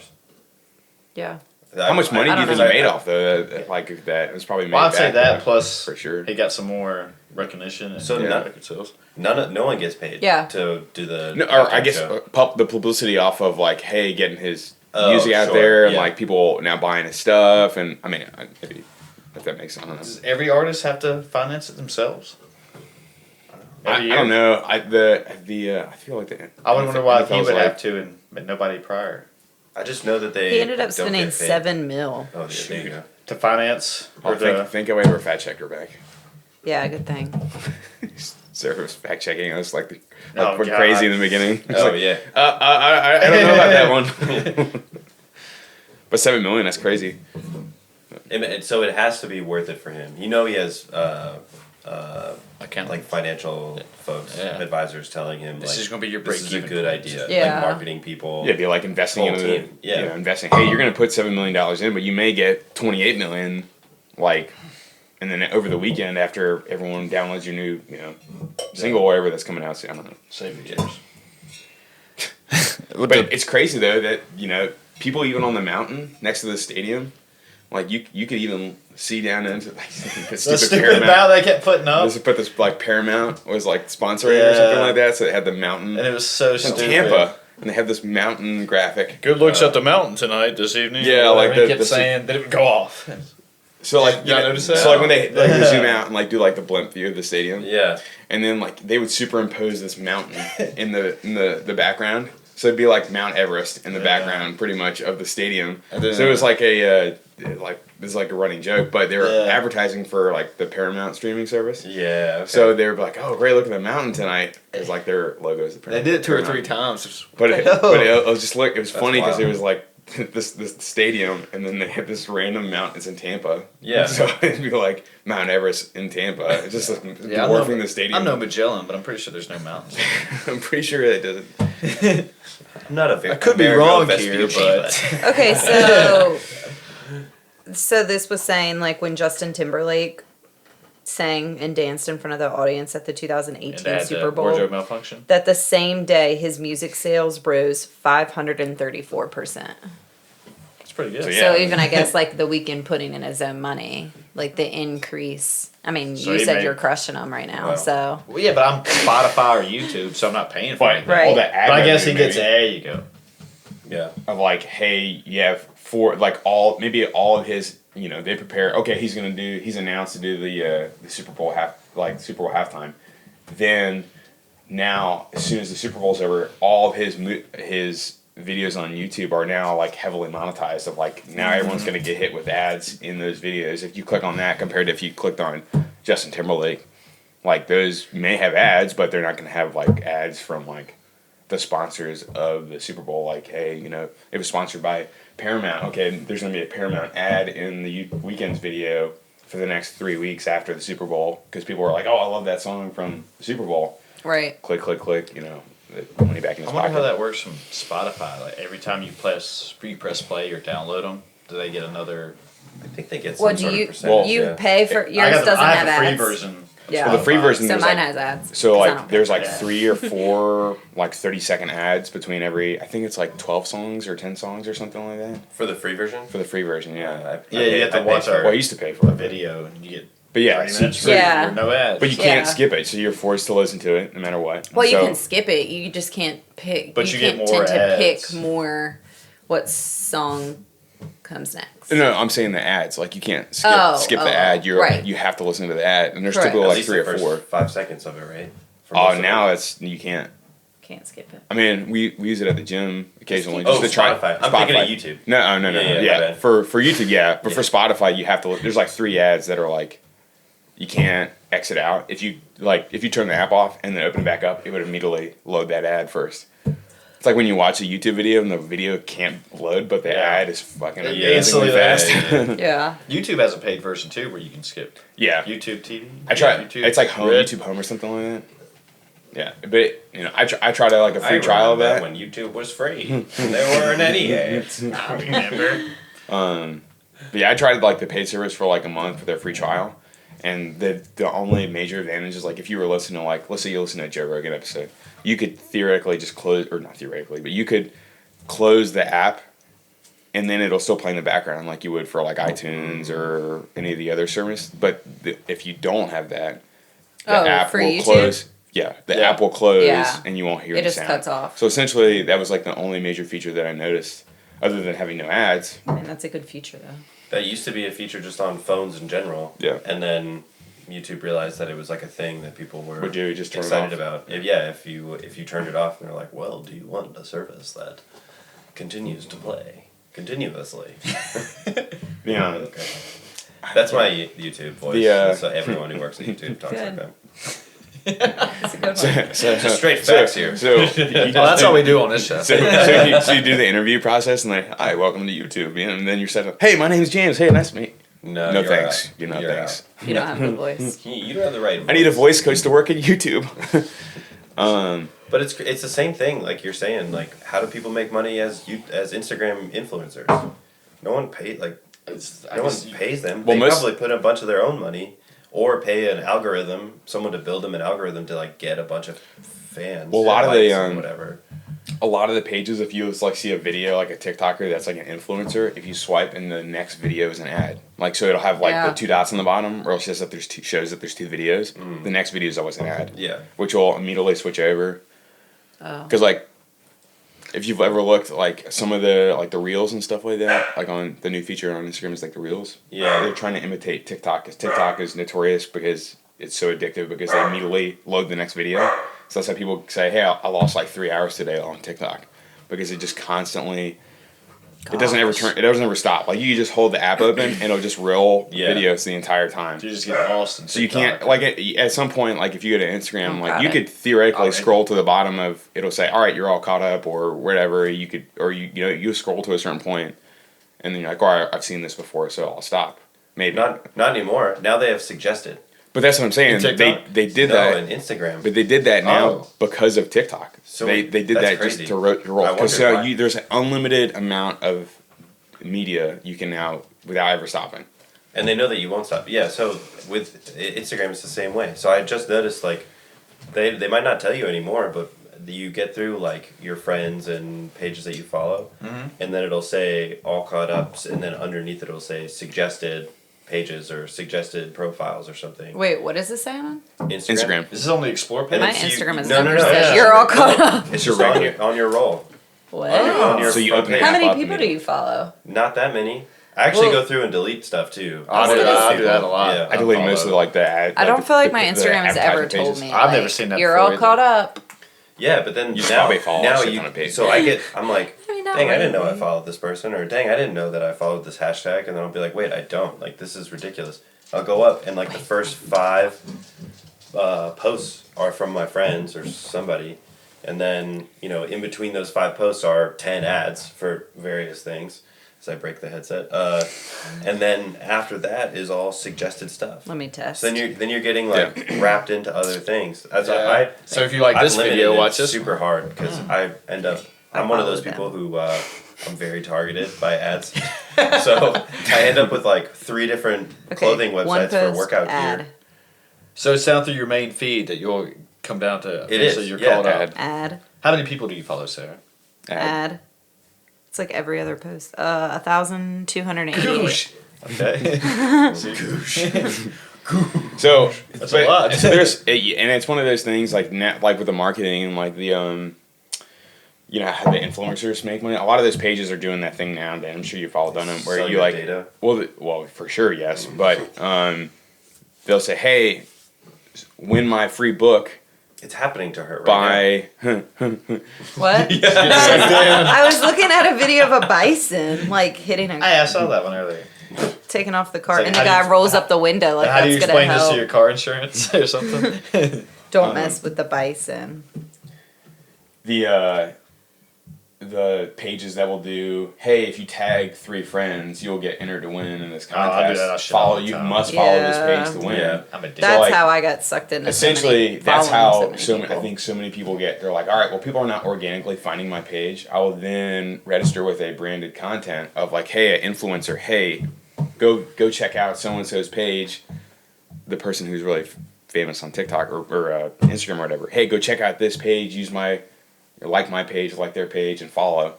Yeah. How much money I do you don't think know. he made off the like that? It was probably made Well, I'd say back, that plus for sure. he got some more recognition and So record sales. No one gets paid Yeah. to do the. No, or I halftime guess show. the publicity off of like, hey, getting his Oh, music out sure, there and yeah. like people now buying his stuff, and I mean, maybe if that makes sense. I don't know. Does every artist have to finance it themselves? I Every year? don't know. I feel like the I would wonder why he NFL's would like- have to, but nobody prior I just know that they. He ended up don't spending get paid. $7 million. Oh, yeah, there you go. to finance or Oh, thank God we have our fact checker back. Yeah, good thing. Sarah was fact checking us like Oh, went God. crazy in the beginning. It's Oh like, yeah. I don't know about that one. But $7 million, that's crazy. So it has to be worth it for him. You know he has account like financial folks, Yeah. advisors telling him This like is gonna be your this is a break-even good point. idea. Yeah. Like marketing people. Yeah, it'd be like investing in Whole the team, yeah. you know, investing. Hey, you're gonna put $7 million in, but you may get $28 million, like, and then over the weekend after everyone downloads your new, single or whatever that's coming out soon. I don't know. save your years. But it's crazy though that people even on the mountain next to the stadium, like you could even see down into like the The stupid stupid Paramount. bow they kept putting up, They put this like Paramount was like sponsoring or something Yeah. like that, so it had the mountain and it was so in stupid. Tampa, and they have this mountain graphic. Good looks at the mountain tonight, this evening. Yeah, like Whatever he the- kept the- saying that it would go off. So like, Y'all notice that? so like when they zoom out and like do like the blimp view of the stadium, Yeah. and then like they would superimpose this mountain in the background. So it'd be like Mount Everest in the background, pretty much, of the stadium. And then- So it was like a this is like a running joke, but they were Yeah. advertising for like the Paramount streaming service. Yeah. Okay. So they were like, "Oh, great! Look at the mountain tonight." Because like their logo is the They Paramount. did it 2 or Paramount. 3 times. But it was just like it was That's funny because wild. it was like this stadium, and then they had this random mountains in Tampa. Yeah. So it'd be like Mount Everest in Tampa. It's just like Yeah, dwarfing the stadium. I'm no Magellan, but I'm pretty sure there's no mountains. I'm pretty sure it doesn't. I'm not a very. I could be wrong here, but Okay, so this was saying like when Justin Timberlake sang and danced in front of the audience at the 2018 Super Bowl, wardrobe malfunction. that the same day his music sales rose 534%. It's pretty good. So, So yeah. even I guess like the Weeknd putting in his own money, like the increase. I mean, So you he said made- you're crushing them right now, Wow. so Well, yeah, but I'm Spotify or YouTube, so I'm not paying for it. Right. all the ad But I guess he revenue, gets. maybe, There you go. Yeah. of like, hey, you have all of his. They prepare. Okay, he's announced to do the Super Bowl halftime, then now as soon as the Super Bowl's over, all of his videos on YouTube are now like heavily monetized. Of like now everyone's gonna get hit with ads in those videos if you click on that compared to if you clicked on Justin Timberlake. Like those may have ads, but they're not gonna have like ads from like the sponsors of the Super Bowl. Like, hey, you know, it was sponsored by Paramount. Okay, there's gonna be a Paramount ad in the Weeknd's video for the next 3 weeks after the Super Bowl because people were like, oh, I love that song from the Super Bowl. Right. Click, click, click. You know, the money back in his I wonder pocket. how that works from Spotify. Like every time you press play or download them, do they get another? I think they get What some do sort you of percentage. you pay for yours? Doesn't I have have a free ads. version. of Yeah. Well, the free Spotify. version So there's mine like, has ads. so 'cause I like don't there's pay like for that. 3 or 4 like 30-second ads between every. I think it's like 12 songs or 10 songs or something like that For the free version? for the free version. Yeah. You have to watch Well, I our used to pay for it. video and you get But yeah, 30 minutes so- free Yeah. with no ads. but you can't Yeah. skip it, so you're forced to listen to it no matter what. Well, you So- can skip it. You just can't pick. But you can't get more tend to ads. pick more what song comes next. No, I'm saying the ads. Like you can't skip oh, the ad. right. You have to listen to the ad, and there's Correct. typically At like least 3 the or first 4. 5 seconds of it, right? For Oh, most of now it. you can't. Can't skip it. I mean, we use it at the gym occasionally Oh, just to try. Spotify. I'm thinking of YouTube. No, Yeah, my yeah. bad. For YouTube, yeah, but Yeah. for Spotify, you have to. There's like 3 ads that are like, you can't exit out. If you turn the app off and then open it back up, it would immediately load that ad first. It's like when you watch a YouTube video and the video can't load, but the Yeah. ad is fucking Yeah, amazingly instantly fast. that, Yeah. YouTube has a paid version too where you can skip. Yeah. YouTube TV. I try. YouTube It's like home, Red. YouTube Home or something like that. Yeah, but you know, I try to like a free I trial of remember that. when YouTube was free. and there weren't any ads. I remember. But yeah, I tried like the paid service for like a month for their free trial, and the only major advantage is like if you were listening to like, let's say you listen to a Joe Rogan episode, you could theoretically just close, or not theoretically, but you could close the app, and then it'll still play in the background like you would for like iTunes or any of the other service. But if you don't have that, the Oh, app for will YouTube? close. Yeah, the Yeah. app will close, Yeah. and you won't hear It the just sound. cuts off. So essentially, that was like the only major feature that I noticed, other than having no ads. And that's a good feature though. That used to be a feature just on phones in general. Yeah. And then YouTube realized that it was like a thing that people were Would you just turn it excited off? about. If you turned it off and they're like, well, do you want a service that continues to play continuously? Yeah. Okay. That's my YouTube voice. The, so everyone who works at YouTube talks Good. like that. That's a good one. Just straight facts here. So, Well, that's all we do on this show. So you do the interview process and like, hi, welcome to YouTube, and then you're set up. Hey, my name's James. Hey, nice to meet you. No, No you're thanks. out. You're not You're thanks. You don't have a good voice. You don't have the right voice. I need a voice coach to work at YouTube. But it's the same thing, like you're saying. Like, how do people make money as Instagram influencers? No one pays no one pays them. Well, They most- probably put in a bunch of their own money, or pay an algorithm, someone to build them an algorithm to like get a bunch of fans. Well, a lot or of the, likes or whatever. A lot of the pages, if you like see a video like a TikToker that's like an influencer, if you swipe and the next video is an ad, like so it'll have like Yeah. the 2 dots on the bottom, or it says that there's shows that there's 2 videos. The next video is always an ad. Yeah. Which will immediately switch over. Oh. Because like, if you've ever looked like some of the like the reels and stuff like that, like on the new feature on Instagram is like the reels. Yeah. They're trying to imitate TikTok, because TikTok is notorious because it's so addictive because they immediately load the next video. So that's why people say, "Hey, I lost like 3 hours today on TikTok," because it just constantly. It doesn't ever turn. It doesn't ever stop. Like you just hold the app open and it'll just roll Yeah. videos the entire time. You just get lost in So you can't like at some point, like if you go to Instagram, Oh, like got you it. could theoretically Okay. scroll to the bottom of it'll say, all right, you're all caught up or whatever. You could or you know you scroll to a certain point, and then you're like, all right, I've seen this before, so I'll stop. Maybe Not anymore. Now they have suggested. but that's what I'm saying. In TikTok? They did No, that, on Instagram. but they did that now Oh. because of TikTok. So they did that's that crazy. just to roll I because wondered why. there's an unlimited amount of media you can now without ever stopping. And they know that you won't stop. Yeah, so with Instagram, it's the same way. So I just noticed, like, they might not tell you anymore, but you get through, like, your friends and pages that you follow, and then it'll say all caught ups, and then underneath it'll say suggested pages or suggested profiles or something. Wait, what does this say on? Instagram. This is on the Explore page. And My it's you- Instagram has no, never no, said yeah. you're all caught up. It's You're just right on here. your roll. What? On your So you front open page. it How many up people do you follow? Not that many. I actually Well- go through and delete stuff too. I do that a lot. Yeah. I delete most of like the ad. I don't feel like my the Instagram has ever advertisement told pages. me. I've like, never seen that You're before all either. caught up. Yeah, but then You now, probably follow now a shit you ton of pages. so I'm like, I mean, not dang, I didn't know I really. followed this person, or dang, I didn't know that I followed this hashtag, and then I'll be like, wait, I don't. Like, this is ridiculous. I'll go up, and like the first 5 posts are from my friends or somebody, and then in between those 5 posts are 10 ads for various things. As I break the headset, and then after that is all suggested stuff. Let me test. So then you're getting like wrapped into other things. So if you like I've this limited video, it watch this. super hard because I end up. I I'm one of follow those them. people who I'm very targeted by ads. So I end up with like 3 different clothing one websites for post, workout ad, gear. So it's down through your main feed that you'll come down to. It is, So you're yeah. called up. ad, How many people do you follow, Sarah? ad. It's like every other post. 1,288. Okay. So That's a lot. So there's and it's one of those things like like with the marketing and like the how the influencers make money. A lot of those pages are doing that thing now. That I'm sure you followed on them where Sell you your like data. well for sure yes, but they'll say hey, win my free book It's happening to her right by What? I was looking at a video of a bison like hitting a I saw that one earlier. taking off the cart, So and the how do guy you- rolls up the window like How do you that's gonna explain this to help. your car insurance or something? Don't mess with the bison. the pages that will do hey if you tag 3 friends you'll get entered to win in this Oh, I do contest. that shit all Follow the you time. must follow this Yeah. page to win. Yeah. I'm addicted. That's like, how I got sucked into. Essentially, that's following how so many I people. think so many people get. They're like, all right, well, people are not organically finding my page. I will then register with a branded content of like, hey, an influencer, hey, go check out so and so's page. The person who's really famous on TikTok or Instagram or whatever. Hey, go check out this page. Use my page, like their page, and follow.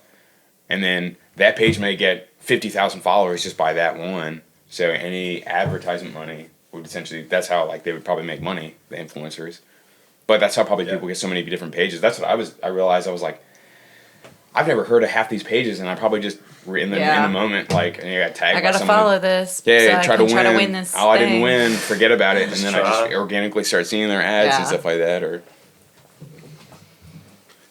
And then that page may get 50,000 followers just by that one. So any advertisement money would essentially, that's how like they would probably make money, the influencers. But that's how probably people get so many different pages. That's what I realized. I was like, I've never heard of half these pages, and I probably just were in the moment like, and I got tagged. I gotta by someone follow this. Yeah, so I try can to win. this. Oh, I didn't thing. win. Forget about it. And then I try. just organically start seeing their ads and Yeah. stuff like that, or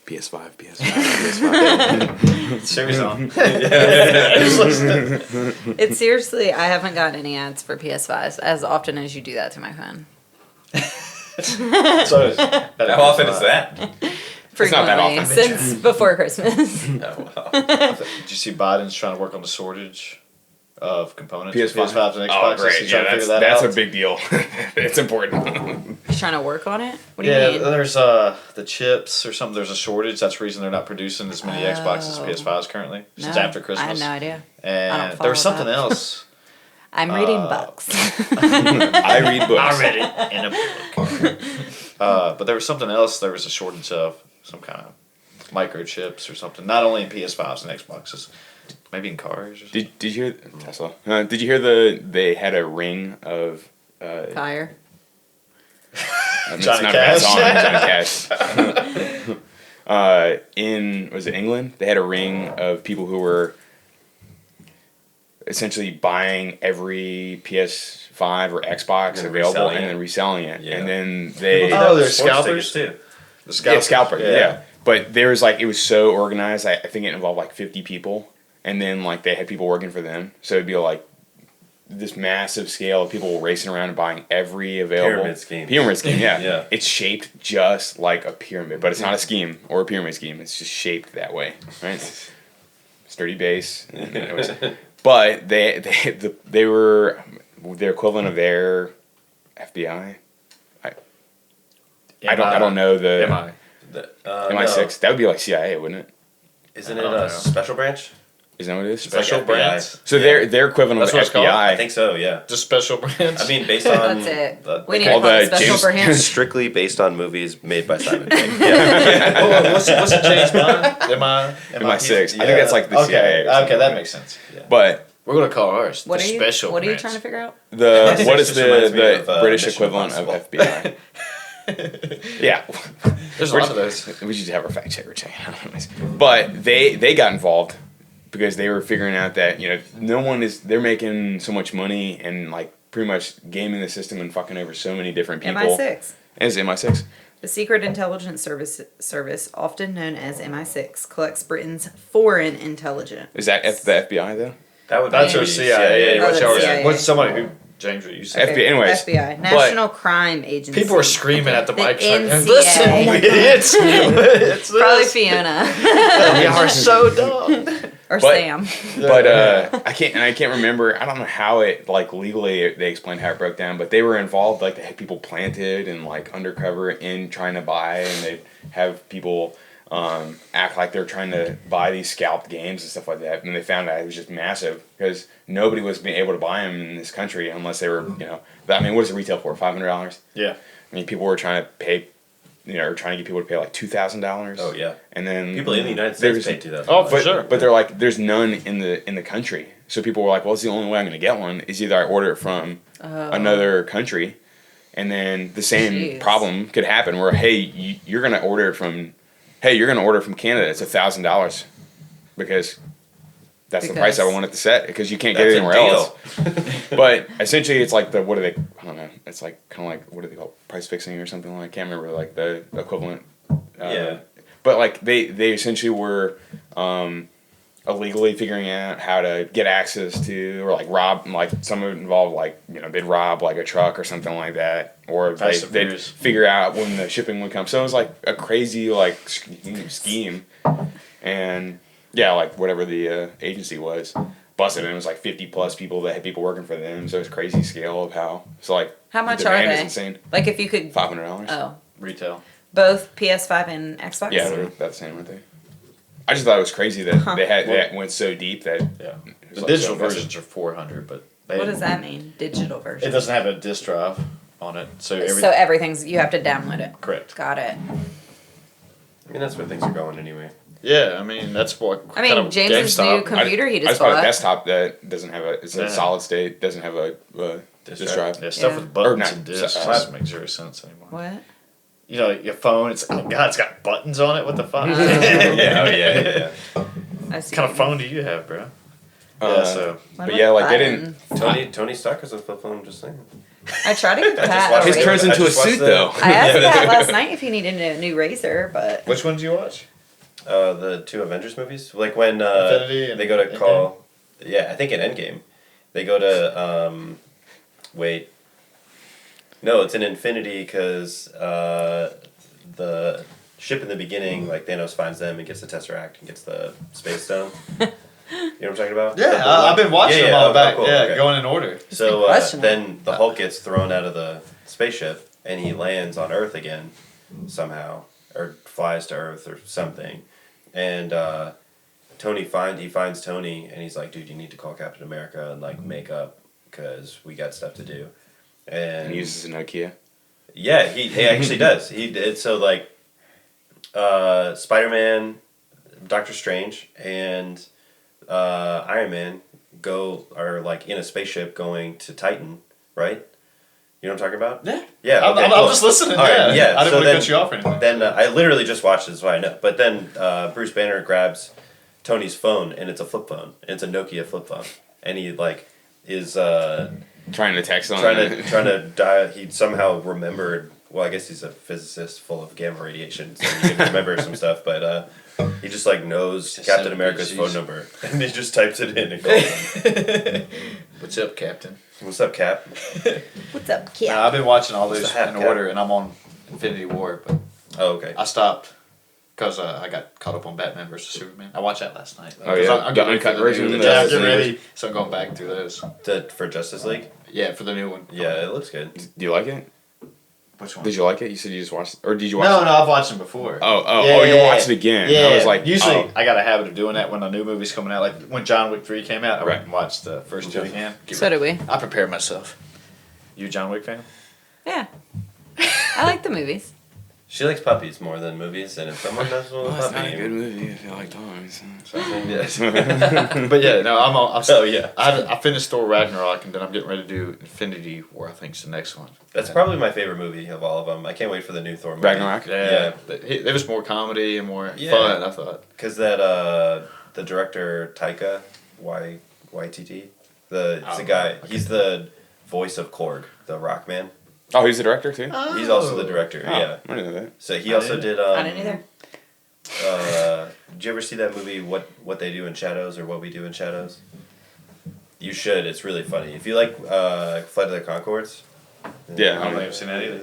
PS5, PS5. Series on. It's seriously, I haven't gotten any ads for PS5s as often as you do that to my phone. So How often is that? not that Frequently, often. since before Christmas. Oh, wow. Did you see Biden's trying to work on the shortage of components? PS5. PS5s and Oh, Xboxes. great. He's Yeah, trying to figure that's that out. a big deal. It's important. He's trying to work on it? What do Yeah, you mean? there's the chips or something. There's a shortage. That's the reason they're not producing as many Xboxes as Oh. PS5s currently. Since No, after Christmas. I had no idea. I And don't there was follow something that. else. I'm reading books. I read books. I read it in a book. But there was something else. There was a shortage of some kind of microchips or something. Not only in PS5s and Xboxes, maybe in cars. Or something. Did you hear Tesla? Did you hear they had a ring of Fire. It's Johnny not a bad Cash. song, Johnny Cash. In was it England? They had a ring of people who were essentially buying every PS5 or Xbox And available reselling and it. then reselling it. Yeah. And then they Oh, there's Sports scalpers? tickets, too. The scalper, yeah. But there was like it was so organized. I think it involved like 50 people, and then like they had people working for them. So it'd be like this massive scale of people racing around and buying every available Pyramid scheme. Pyramid scheme, yeah. Yeah. It's shaped just like a pyramid, but it's not a scheme or a pyramid scheme. It's just shaped that way, right? Sturdy base, and then it was, but they were their equivalent of their FBI. I don't know the Am I? MI6. That would be like CIA, wouldn't it? Isn't I it don't a know. special branch? Isn't that what it is? It's like Special FBI. branch? So their equivalent That's of what it's called? I FBI. think so, yeah. Just special branch? I mean, based on... That's it. the- We need call to call the it special James- branch. strictly based on movies made by Simon Pegg. Yeah. Oh, what's the James Bond? MI6. I think Yeah. that's like the Okay, CIA. Or okay, something. that makes sense. But We're gonna call ours What the are you? special What are you branch. trying to figure out? the what is Just reminds me the of, British Mission equivalent of Impossible. FBI? Yeah, There's a lot of those. we should have our fact checker check. But they got involved because they were figuring out that they're making so much money and like pretty much gaming the system and fucking over so many different people. MI6. Is it MI6? The Secret Intelligence Service, often known as MI6, collects Britain's foreign intelligence. Is that the FBI though? That's be your CIA. Oh, that's CIA. What's somebody who James what you said? FBI. Anyways, FBI, National Crime Agency. People are screaming at the mic. NCA. Listen, you idiots! It's Probably this. Fiona We are so dumb. or But- Sam. but I can't remember. I don't know how it like legally they explained how it broke down, but they were involved. Like they had people planted and like undercover in trying to buy, and they'd have people act like they're trying to buy these scalped games and stuff like that. And they found out it was just massive because nobody was being able to buy them in this country unless they were I mean, what does it retail for? $500? Yeah. I mean, people were trying to pay. Or trying to get people to pay like $2,000. Oh yeah. And then People in the United States pay $2,000. Oh, for but, sure. But they're like, there's none in the country. So people were like, well, it's the only way I'm going to get one is either I order it from another country, and then the same Jeez. problem could happen where you're going to order it from Canada. It's $1,000 because that's the price I want it to set because you can't get it anywhere else. But essentially, it's like I don't know. It's like kind of like what do they call it? Price fixing or something like. I can't remember like the equivalent. Yeah. But like they essentially were illegally figuring out how to get access to or like rob like some of it involved like they'd rob like a truck or something like that or they'd figure out when the shipping would come. So it was like a crazy like scheme and. Yeah, like whatever the agency was, busted, and it was like 50 plus people that had people working for them. So it was crazy scale of how. So like, How much the are demand is they? insane. Like if you could. $500. Oh, Retail. both PS5 and Xbox. Yeah, they're about the same, aren't they? I just thought it was crazy that they went so deep that. Yeah. it was, The like, digital so impressive. versions are 400, but What does that mean? Digital It version. doesn't have a disk drive on it, so So everything's you have to download it. correct. Got it. I mean, that's where things are going anyway. Yeah, I mean that's what. I mean, James's new computer he I just just bought a bought. desktop that doesn't have it's a Yeah. solid state, doesn't have a disk drive. Yeah, stuff Yeah. with buttons Or not- and discs so- doesn't make zero sense anymore. What? You know, your phone. It's it's got buttons on it. What the fuck? yeah. I see. What kind of phone do you have, bro? Uh, Yeah, so One But with yeah, like they didn't. buttons. Tony Stark has a flip phone. Just saying. I tried to get Pat. watched a His it. razor. turns into a I just watched suit the- though. I asked Pat last night if he needed a new razor, but which one do you watch? The two Avengers movies, like when Infinity and they go to Endgame? call. Yeah, I think in Endgame, they go to wait. No, it's in Infinity because the ship in the beginning, like Thanos finds them and gets the Tesseract and gets the Space Stone. You know what I'm talking about? Yeah, The I've been watching Yeah, them yeah, all oh, back. cool, Yeah, okay. going in order. So Question. then the Hulk gets thrown out of the spaceship and he lands on Earth again somehow, or flies to Earth or something, and he finds Tony and he's like, dude, you need to call Captain America and like make up because we got stuff to do, and And he uses a Nokia. yeah, he actually does. He did so like Spider-Man, Doctor Strange, and Iron Man are like in a spaceship going to Titan, right? You know what I'm talking about? Yeah. Yeah. I'm cool. just listening. All right, yeah. I didn't so want to then- cut you off or anything. Then I literally just watched it, so I know. But then Bruce Banner grabs Tony's phone, and it's a flip phone. And it's a Nokia flip phone, and he like is Trying to text on trying to die. He somehow remembered. Well, I guess he's a physicist full of gamma radiation, so he can remember some stuff. But he just like knows Just Captain send America's PCs. phone number, and he just types it in and calls him. What's up, Captain? What's up, Cap? what's up, kid? I've been watching all those What's the hat, in Cap? order, and I'm on Infinity War, but Oh, okay. I stopped because I got caught up on Batman versus Superman. I watched that last night. Oh, yeah? I'm The getting ready for uncut the version new- of the Yeah, I'm Justice getting League? ready. So I'm going back through those. For Justice League. Yeah, for the new one. Yeah, it looks good. Do you like it? Which one? Did you like it? You said you just watched it, or did you watch? No, it? no, I've watched them before. Oh, you watched it again. Yeah, I was like, usually oh. I got a habit of doing that when a new movie's coming out. Like when John Wick 3 came out, I went and watched the first two again. So do we. I prepared myself. You a John Wick fan? Yeah. I like the movies. She likes puppies more than movies, and if someone messes with a Well, it's puppy, not a good movie if you like dogs. Yes. But yeah, no, I'm Oh, yeah. I finished Thor Ragnarok, and then I'm getting ready to do Infinity War. I think is the next one. That's probably my favorite movie of all of them. I can't wait for the new Thor movie. Ragnarok. Yeah, there was more comedy and more Yeah. fun. I thought. Because that the director Taika YTT. He's the guy. He's the voice of Korg, the rock man. Oh, he's the director too. He's also the director. Oh, Yeah. I didn't know that. So he also did. I didn't either. Did you ever see that movie? What They Do in Shadows or What We Do in Shadows? You should. It's really funny. If you like Flight of the Conchords. Yeah, I don't think I've seen that either.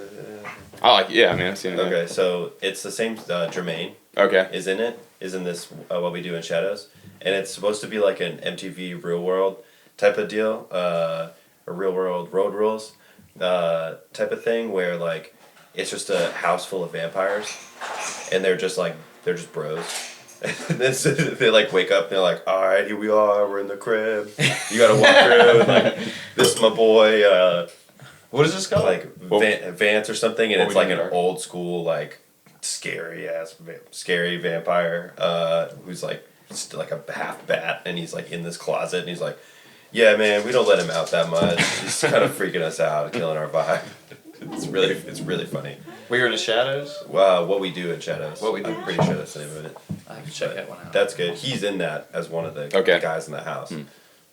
I like. Yeah, I mean, I've seen it. Okay, so it's the same. Jermaine Okay. is in it. Is in this What We Do in Shadows, and it's supposed to be like an MTV Real World type of deal, a Real World Road Rules type of thing, where like it's just a house full of vampires, and they're just bros. And then so they like wake up and they're like, all right, here we are, we're in the crib. You gotta walk through, and like, this is my boy, What is this called? like Vance or something, and What it's We like Do in an Dark? old school, like, scary vampire, who's like, like a half bat, and he's like in this closet, and he's like, yeah, man, we don't let him out that much. He's kind of freaking us out, killing our vibe. It's really funny. We Are in the Shadows. Wow, What We Do in Shadows. What We Do. I'm pretty sure that's the name of it. I have to check that one out. That's good. He's in that as one of the Okay. guys in the house.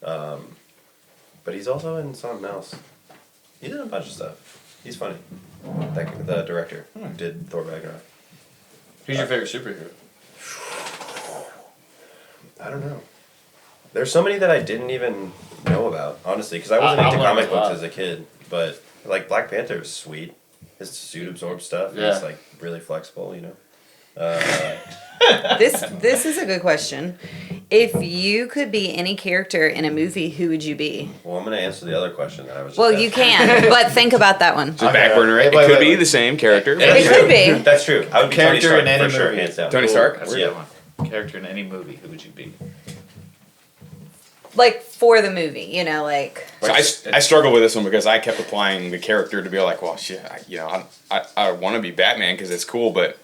But he's also in something else. He's in a bunch of stuff. He's funny. The director who did Thor Ragnarok. Who's your favorite superhero? I don't know. There's so many that I didn't even know about, honestly, because I wasn't I into learned comic a lot. books as a kid. But like Black Panther is sweet. His suit absorbs stuff. Yeah. He's like really flexible, you know. This is a good question. If you could be any character in a movie, who would you be? Well, I'm gonna answer the other question that I was. Just Well, you asking. can, but think about that one. So back burner it. Wait, It could wait, be wait. the same character. It It could be. That's true. I would be Tony Character Stark in any for sure, movie. hands down. Tony Stark? That's a Yeah. good one. Character in any movie, who would you be? Like for the movie, you know, like So I struggle with this one because I kept applying the character to be like, well, shit, I want to be Batman because it's cool, but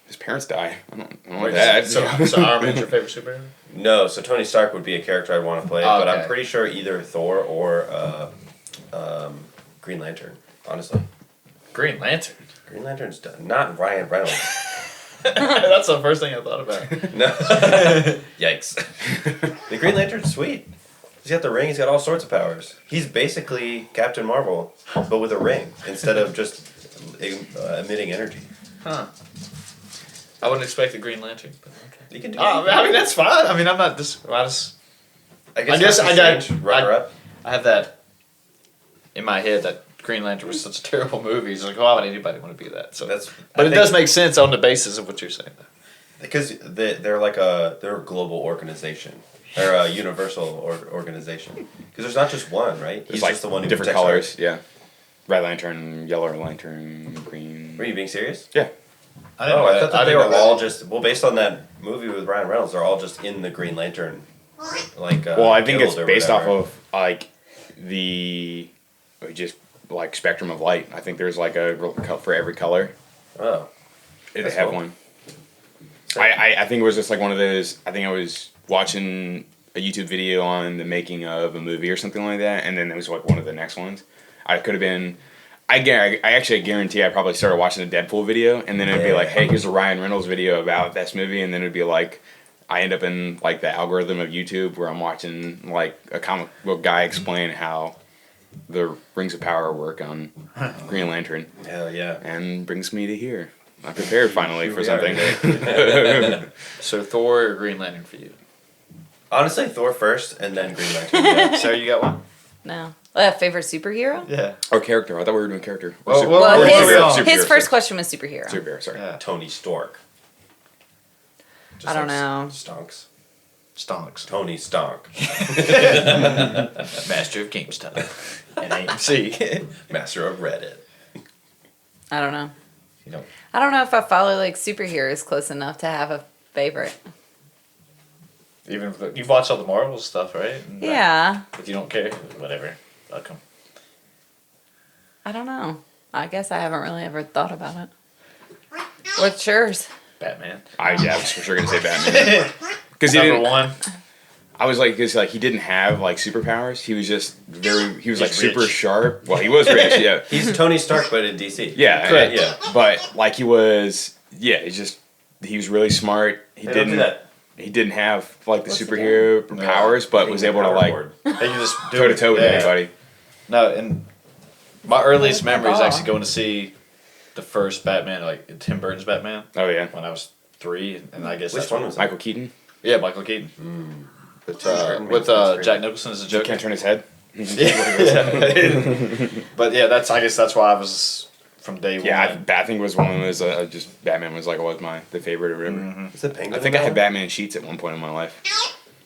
his parents die. I don't want that. So Iron Man's your favorite superhero? No, so Tony Stark would be a character I'd want to play, Oh, but okay. I'm pretty sure either Thor or Green Lantern. Honestly, Green Lantern. Green Lantern's done. Not Ryan Reynolds. That's the first thing I thought about. No. Yikes. The Green Lantern's sweet. He's got the ring. He's got all sorts of powers. He's basically Captain Marvel, but with a ring instead of just emitting energy. Huh. I wouldn't expect the Green Lantern, but okay. You can do. I mean, that's fine. I mean, I'm not just. I guess guess I got- runner up. I have that in my head that Green Lantern was such a terrible movie. It's like, why would anybody want to be that? So That's. but it does make sense on the basis of what you're saying. Because they're like a global organization. Or a universal organization. Because there's not just one, right? There's He's like just the one who different protects colors. Earth. Yeah, red lantern, yellow lantern, green. Were you being serious? Yeah. I didn't Oh, know I that. thought that they didn't were know all that. just based on that movie with Ryan Reynolds. They're all just in the Green Lantern, like. Well, I think guild it's or based whatever. off of like the just like spectrum of light. I think there's like a for every color. Oh, They That's have cool. one. I think it was just like one of those. I think I was watching a YouTube video on the making of a movie or something like that, and then it was like one of the next ones. I could have been. I actually guarantee I probably started watching a Deadpool video, and then it'd be like, hey, here's a Ryan Reynolds video about this movie, and then it'd be like, I end up in like the algorithm of YouTube where I'm watching like a comic book guy explain how the Rings of Power work on Green Lantern, hell yeah! and brings me to here. I'm prepared finally for we are something. So Thor or Green Lantern for you? Honestly, Thor first, and then Green Lantern. Yeah. Sarah, you got one? no. Favorite superhero? Yeah. Or character. I thought we were doing character. Well, Super- Well, Or superhero, his first superhero. question was superhero. Superhero, sorry. Yeah. Tony Stork. Just I don't like know. Stonks. Stonks. Tony Stonk. Master of GameStop. And AMC. Master of Reddit. I don't know. You know. I don't know if I follow like superheroes close enough to have a favorite. Even if you've watched all the Marvel stuff, right? And, Yeah. If you don't care, whatever. I'll come. I don't know. I guess I haven't really ever thought about it. What's yours? Batman. I was for sure gonna say Batman because he Number didn't. one. I was like, because like he didn't have like superpowers. He was just very. He was like He's super rich. sharp. Well, he was rich. Yeah. He's Tony Stark, but in DC. Yeah. Correct. Yeah. But like he was. Yeah. It's just he was really smart. He Hey, don't didn't. do that. he didn't have like the What's the superhero powers, but was able to like He can just do toe to toe with yeah. anybody. No, and my earliest Where's my memory is ball? actually going to see the first Batman, like Tim Burton's Batman, Oh yeah, when I was 3, and I guess Which that's one when- was Michael Keaton. Yeah, Michael Keaton. Burton With makes sense for Jack him. Nicholson as a You Joker. can't turn his head. Yeah. But yeah, I guess that's why I was from day Yeah, one. I think was one of those. Just Batman was like always the favorite or whatever. Is it Penguin? I think I had Batman sheets at one point in my life.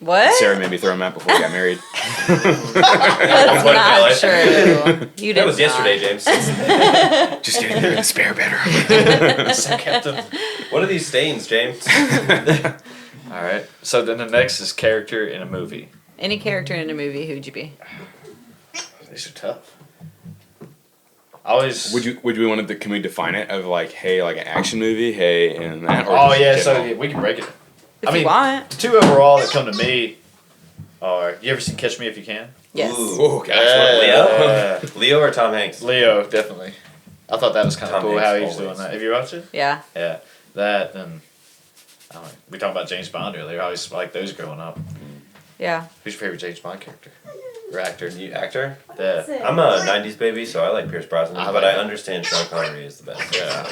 What? Sarah made me throw them out before we got married. That's What, not really? true. You did That was yesterday, not. James. Just kidding, you're in a spare bedroom. So Captain. What are these stains, James? All right. So then the next is character in a movie. Any character in a movie, who'd you be? These are tough. I always. Would we want to? Can we define it of like, hey, like an action movie, hey, and that? Or Oh just yeah, so general? yeah, we can break it. If I mean, you want. the 2 overall that come to me are. You ever seen Catch Me If You Can? Yes. Ooh. Oh gosh, Yeah. Leo? Leo or Tom Hanks? Leo, definitely. I thought that was kind of Tom cool how he Hanks was doing always. that. Have you watched it? Yeah. Yeah. That and I don't know. We talked about James Bond earlier. I always liked those growing up. Yeah. Who's your favorite James Bond character? Or actor? You actor? Yeah. I'm a '90s baby, so I like Pierce Brosnan, I but like- I understand Sean Connery is the best. Yeah.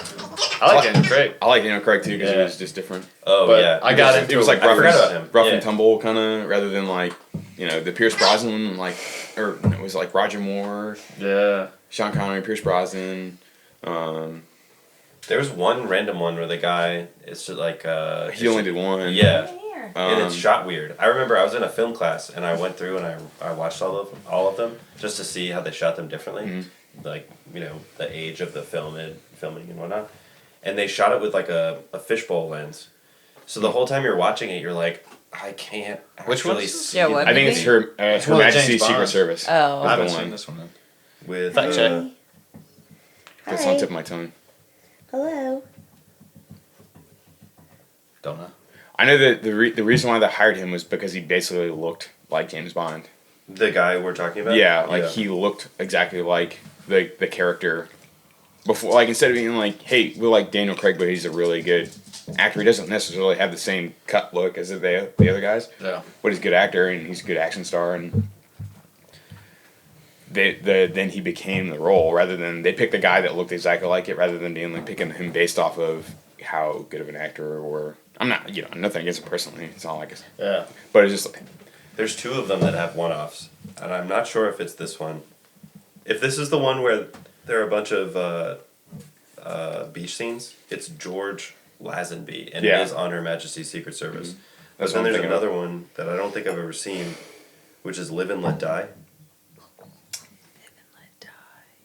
I like Daniel Craig. I like Daniel Craig too because Yeah. it was just different. Oh But yeah, I got It was- into it was like I rough, forgot about him. rough Yeah. and tumble kind of, rather than like the Pierce Brosnan or it was like Roger Moore, Yeah. Sean Connery, Pierce Brosnan. There was one random one where the guy it's just like He only did one. yeah, and it's Um, shot weird. I remember I was in a film class and I went through and I watched all of them just to see how they shot them differently, like the age of the filming and whatnot, and they shot it with like a fishbowl lens. So the whole time you're watching it, you're like, I can't Which one actually is this? see. Yeah, what I think movie? it's Her one with Majesty's James Secret Bond. Service. Oh. I was haven't the seen one. this one then. with Fact check. That's on the tip of my tongue. Hello. Don't know. I know that the reason why they hired him was because he basically looked like James Bond. the guy we're talking about. Yeah, like he looked exactly like the character before. Like instead of being like, hey, we like Daniel Craig, but he's a really good actor. He doesn't necessarily have the same cut look as the other guys. Yeah. But he's a good actor and he's a good action star, and then he became the role rather than they picked a guy that looked exactly like it rather than being like picking him based off of how good of an actor or I'm not nothing against him personally. It's not like Yeah. but it's just like There's 2 of them that have one-offs, and I'm not sure if it's this one. If this is the one where there are a bunch of beach scenes, it's George Lazenby, and Yeah. it is on Her Majesty's Secret Service. That's But then what I'm there's thinking of. another one that I don't think I've ever seen, which is Live and Let Die.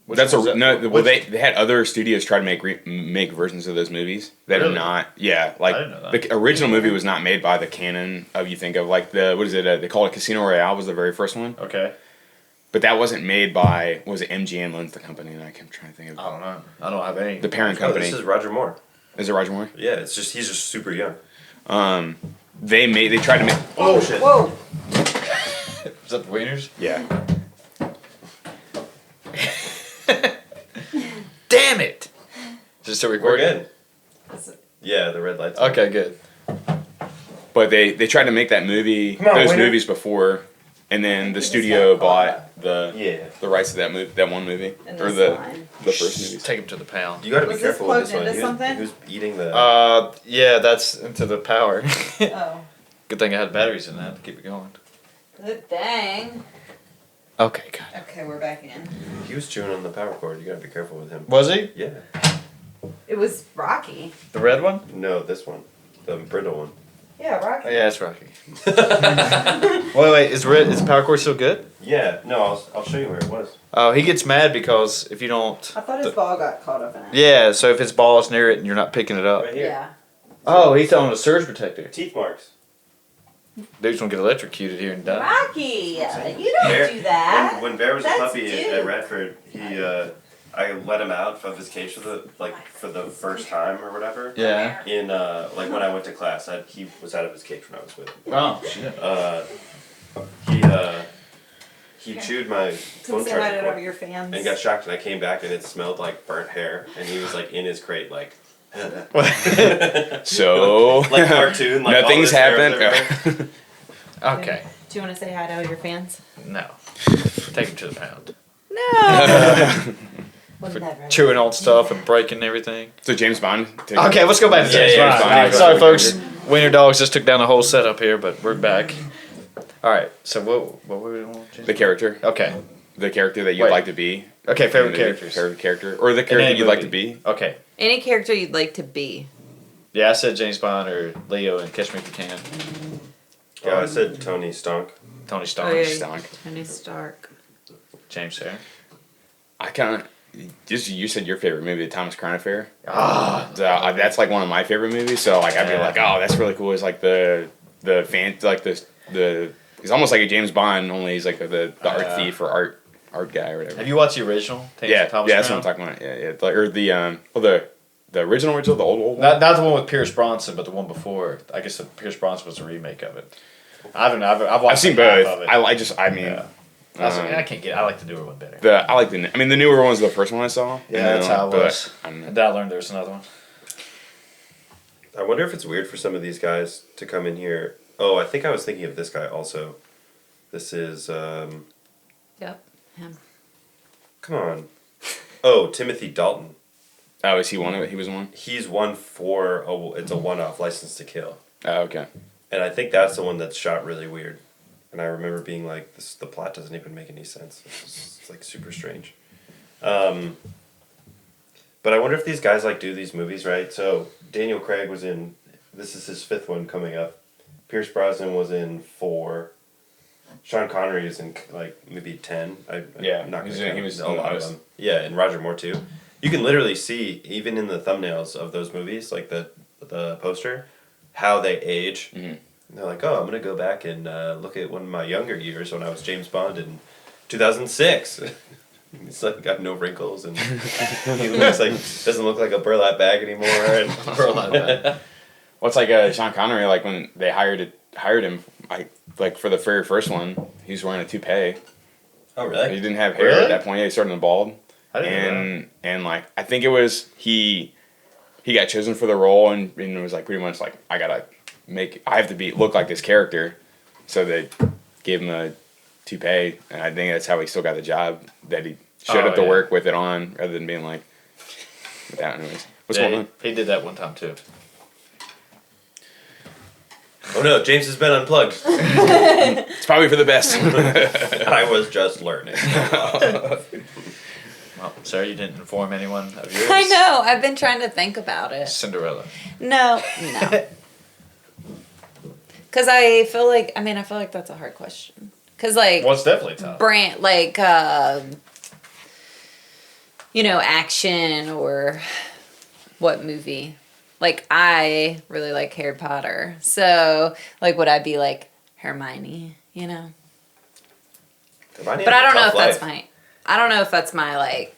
Which That's one's a that? no. Well, Which- they had other studios try to make versions of those movies that Really? are not. Yeah, like I didn't know that. the original movie was not made by the canon of you think of like the what is it? They call it Casino Royale was the very first one, Okay. but that wasn't made by was it MGM owns the company and I'm trying to think of I don't know. I don't have any. the parent Oh, company. this is Roger Moore. Is it Roger Moore? Yeah, he's just super young. They tried to make Oh shit! Whoa. Is that the Wieners? yeah. Damn it! Just to We're record. good. Yeah, the red lights. Okay, good. But they tried to make that movie Come on, those waiter. movies before, and then the studio bought the Yeah. rights to that one movie And or this the line. first movie. Take him to the pound. You got to be Was this careful with this plugged one. into something? Who's eating the? Yeah, that's into the power. Oh. Good thing I had batteries in that to keep it going. Good thing. Okay, good. Okay, we're back in. He was chewing on the power cord. You got to be careful with him. Was he? Yeah. It was Rocky. The red one? No, this one, the brittle one. Yeah, Rocky. Oh, yeah, it's Rocky. Wait, is the power cord still good? Yeah. No, I'll show you where it was. Oh, he gets mad because if you don't. I thought his ball got caught up in it. Yeah, so if his ball is near it and you're not picking it up. Right here. Yeah. Oh, he's on a surge protector. Teeth marks. Dude's gonna get electrocuted here and die. Rocky, you don't Bear- do that. When Bear was a That's puppy dude. at Radford, I let him out of his cage for the first time or whatever. Yeah. In when I went to class, he was out of his cage when I was with him. Oh, shit. He chewed my phone Since they charger had it cord over your fans. and got shocked, and I came back and it smelled like burnt hair, and he was like in his crate like So Like cartoon, like all nothing's this hair happened. Okay. Do you want to say hi to all your fans? No. Take him to the pound. No. Chewing on stuff and breaking everything. So James Bond. Okay, let's go back to James Bond. Bond. Sorry, folks. Wiener Dogs just took down the whole setup here, but we're back. All right. So what were we on? The character. Okay. The character that you'd Wait. like to be. Okay. Favorite The characters. Favorite character, or the In character any you'd like to movie. be. Okay. Any character you'd like to be. Yeah, I said James Bond or Leo and Catch Me If You Can. Yeah, I said Tony Stonk. Tony Stark. Oh, yeah. Stonk. Tony Stark. James Sarah. I kind of just you said your favorite movie, The Thomas Crown Affair. Ah. That's like one of my favorite movies. So like I'd be Yeah. like, oh, that's really cool. It's like the fan like the He's almost like a James Bond, only he's like the art thief or art guy or whatever. Have you watched the original? Yeah, Thomas yeah, that's Crown? what I'm talking about. Yeah, yeah. Or the original, the old one. Not the one with Pierce Bronson, but the one before. I guess the Pierce Bronson was a remake of it. I've watched I've seen half both. of it. Yeah. I like the newer one better. The newer one was the first one I saw. Yeah, that's how it was. I don't know. And then I learned there was another one. I wonder if it's weird for some of these guys to come in here. Oh, I think I was thinking of this guy also. This is Yep. Him. come on. Oh, Timothy Dalton. Oh, is he one of it? He was one. He's one for it's a one-off, License to Kill. Oh, okay. And I think that's the one that's shot really weird. And I remember being like, the plot doesn't even make any sense. It's like super strange. But I wonder if these guys like do these movies, right? So Daniel Craig was in, this is his 5th one coming up. Pierce Brosnan was in 4. Sean Connery is in like maybe 10. Yeah, I'm not he gonna was count in a lot of most. them. Yeah, and Roger Moore too. You can literally see, even in the thumbnails of those movies, like the poster, how they age. Mm-hmm. And they're like, oh, I'm going to go back and look at one of my younger years when I was James Bond in 2006. He's like got no wrinkles and he looks like doesn't look like a burlap bag anymore. And Burlap bag. What's like Sean Connery, like when they hired him, like for the very first one, he was wearing a toupee. Oh, He really? didn't have hair Really? at that point. Yeah, he started in the bald. I didn't know And like I think it was he got chosen for the role and it was like pretty much like I have to look like this character, so they gave him a toupee, and I think that's how he still got the job, that he showed up to work with it on rather than being like without. Anyways, what's going on? He did that one time too. Oh no, James has been unplugged. It's probably for the best. I was just learning. Well, Sarah, you didn't inform anyone of yours. I know. I've been trying to think about it. Cinderella. No. Because I feel like that's a hard question. Because like Well, it's definitely tough. brand like action or what movie. Like I really like Harry Potter. So like would I be like Hermione, Hermione But had I a don't know tough if life. I don't know if that's my like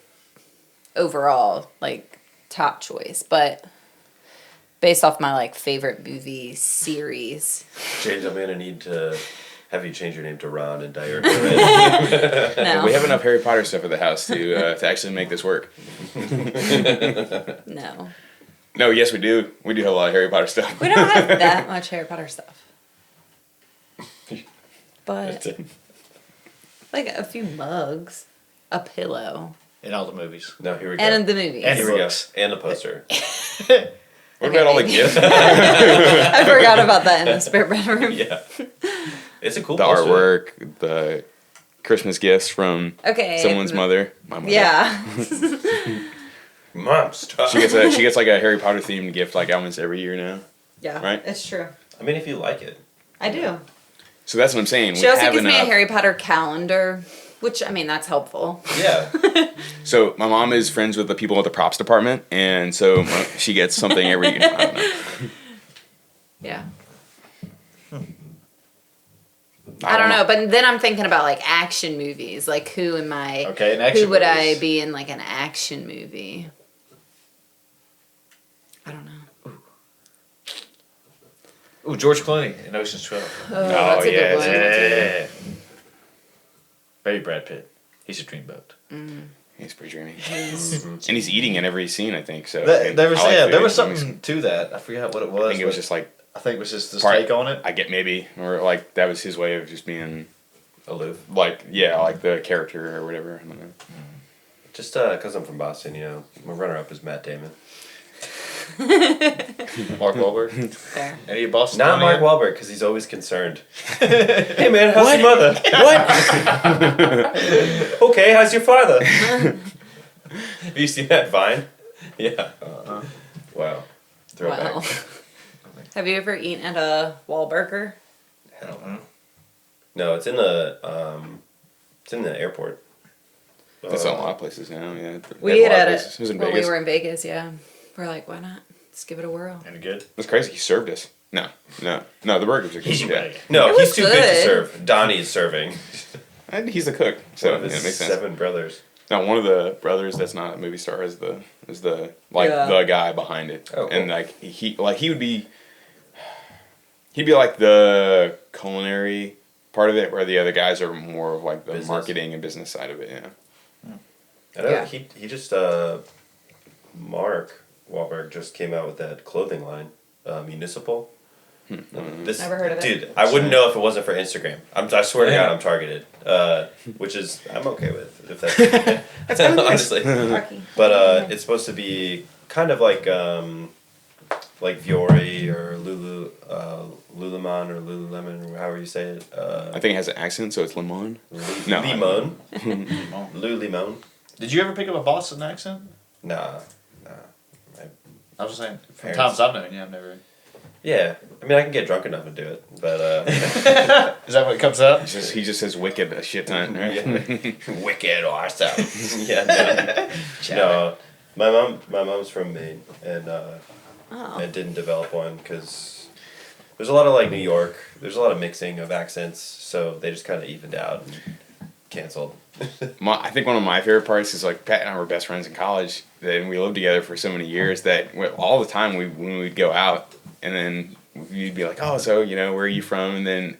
overall like top choice, but based off my like favorite movie series. James, I'm gonna need to have you change your name to Ron and dye your hair red. No. We have enough Harry Potter stuff at the house to actually make this work. No. No, yes, we do. We do have a lot of Harry Potter stuff. We don't have that much Harry Potter stuff. But like a few mugs, a pillow, In all the movies. No, here we go. and the movies. And Here we go. books. And a poster. What about all the gifts? I forgot about that in the spare bedroom. Yeah. It's a cool The poster. artwork, the Christmas gifts from Okay. someone's mother. My mother. Yeah. Mom, stop. She gets like a Harry Potter themed gift like almost every year now. Yeah. Right? It's true. I mean, if you like it. I do. So that's what I'm saying. She We also have gives me a enough. Harry Potter calendar, which that's helpful. Yeah. So my mom is friends with the people at the props department, and so she gets something every year. I don't know. Yeah. I don't know, but then I'm thinking about like action movies. Like who am I? Okay, an action Who would movies. I be in like an action movie? I don't know. Ooh, George Clooney in Ocean's 12. Oh, that's a yeah, good one. Yeah. Very Brad Pitt. He's a dreamboat. He's pretty dreamy. And he's eating in every scene, I think. So There was I like there food. was something to that. I forgot what it was. I think it was but just like I think it was just his part- take on it. I get maybe, or like that was his way of just being Aloof. like like the character or whatever. I don't know. Just because I'm from Boston, my runner-up is Matt Damon. Mark Wahlberg. Fair. Any Boston? Not Mark Wahlberg, because he's always concerned. Hey man, how's your mother? What? Okay, how's your father? Have you seen that Vine? Yeah. Wow. Throwback. Wow. Have you ever eaten at a Wahlburger? Hell no. No, it's in the airport. That's a lot of places now. Yeah. We They ate have a lot at of it places. It was in when Vegas. we were in Vegas, yeah. We're like, why not? Let's give it a whirl. Any good? That's crazy. He served us. No. The burgers are good. Yeah. No, It he's was too good to good. serve. Donnie's serving. And he's the cook, so One of it his makes sense. 7 brothers. Now, one of the brothers that's not a movie star is the Yeah. the guy behind it, Oh, cool. and he would be like the culinary part of it, where the other guys are more of like the Business. marketing and business side of it. Yeah. I know Yeah. he just Mark Wahlberg just came out with that clothing line, Municipal. This, Never heard of it. Dude, I wouldn't know if it wasn't for Instagram. I swear to God, I'm targeted. Which is I'm okay with if that's honestly. Rocky. But it's supposed to be kind of like Viore or Lululemon or Lululemon or however you say it. I think it has an accent, so it's lemon. No. Limon. Lululemon. Did you ever pick up a Boston accent? Nah. I was just saying, from Parents. times I've known you, I've never. Yeah, I mean I can get drunk enough and do it, but Is that what comes up? He just says wicked a shit ton. Right? wicked awesome. Yeah, no. My mom's from Maine, and and didn't develop one because there's a lot of like New York. There's a lot of mixing of accents, so they just kind of evened out and canceled. I think one of my favorite parts is like Pat and I were best friends in college, and we lived together for so many years that all the time when we'd go out, and then you'd be like, oh, so where are you from? And then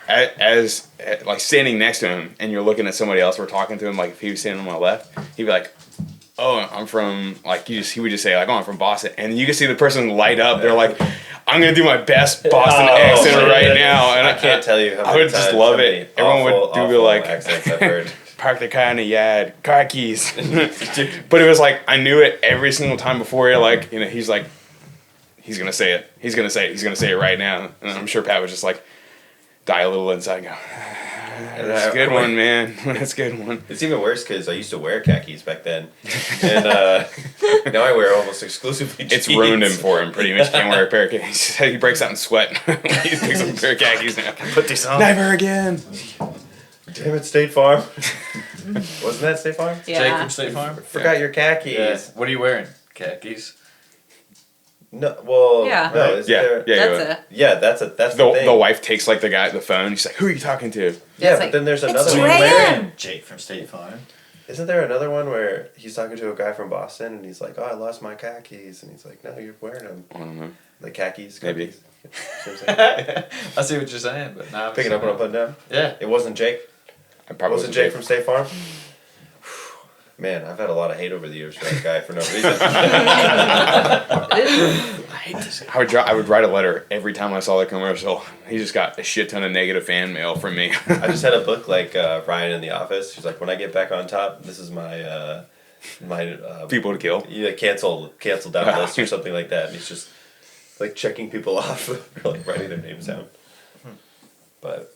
as like standing next to him, and you're looking at somebody else, we're talking to him, like if he was standing on my left, he'd be like, oh, I'm from like he would just say like, oh, I'm from Boston, and you can see the person light up. They're like, I'm gonna do my best Boston accent right now, and I can't tell you how I many would just times, love how many it. Everyone would awful, do like accents I've heard. park the car in the yard, car keys. But it was like I knew it every single time before. He's like, he's gonna say it. He's gonna say it. He's gonna say it right now. And I'm sure Pat would just like die a little inside and go, that's a good one, man. That's a good one. It's even worse because I used to wear khakis back then, and now I wear almost exclusively jeans. It's ruined him for him pretty much. He can't wear a pair of khakis. He breaks out in sweat when he picks up a pair of khakis now. Put these on. Never again. Damn it, State Farm. Wasn't that State Farm? Yeah. Jake from State Farm? Forgot your khakis. Yeah. What are you wearing? Khakis. No, well, Yeah. no, is there? That's it. Yeah, that's the thing. The wife takes like the phone. She's like, "Who are you talking to?" Yeah, It's but like, then there's "It's another one. Dre." Jake from State Farm. Isn't there another one where he's talking to a guy from Boston and he's like, "Oh, I lost my khakis," and he's like, "No, you're wearing them." I don't know. Like khakis. Maybe. khakis. See what I'm saying? I see what you're saying, but now Picking up what I'm putting down. Yeah. It wasn't Jake. I It probably wasn't Jake from State Farm. Man, I've had a lot of hate over the years for that guy for no reason. I hate this guy. I would write a letter every time I saw the commercial. He just got a shit ton of negative fan mail from me. I just had a book like Ryan in The Office. He's like, when I get back on top, this is my People to kill. canceled down list or something like that. And he's just like checking people off, or like writing their names down. But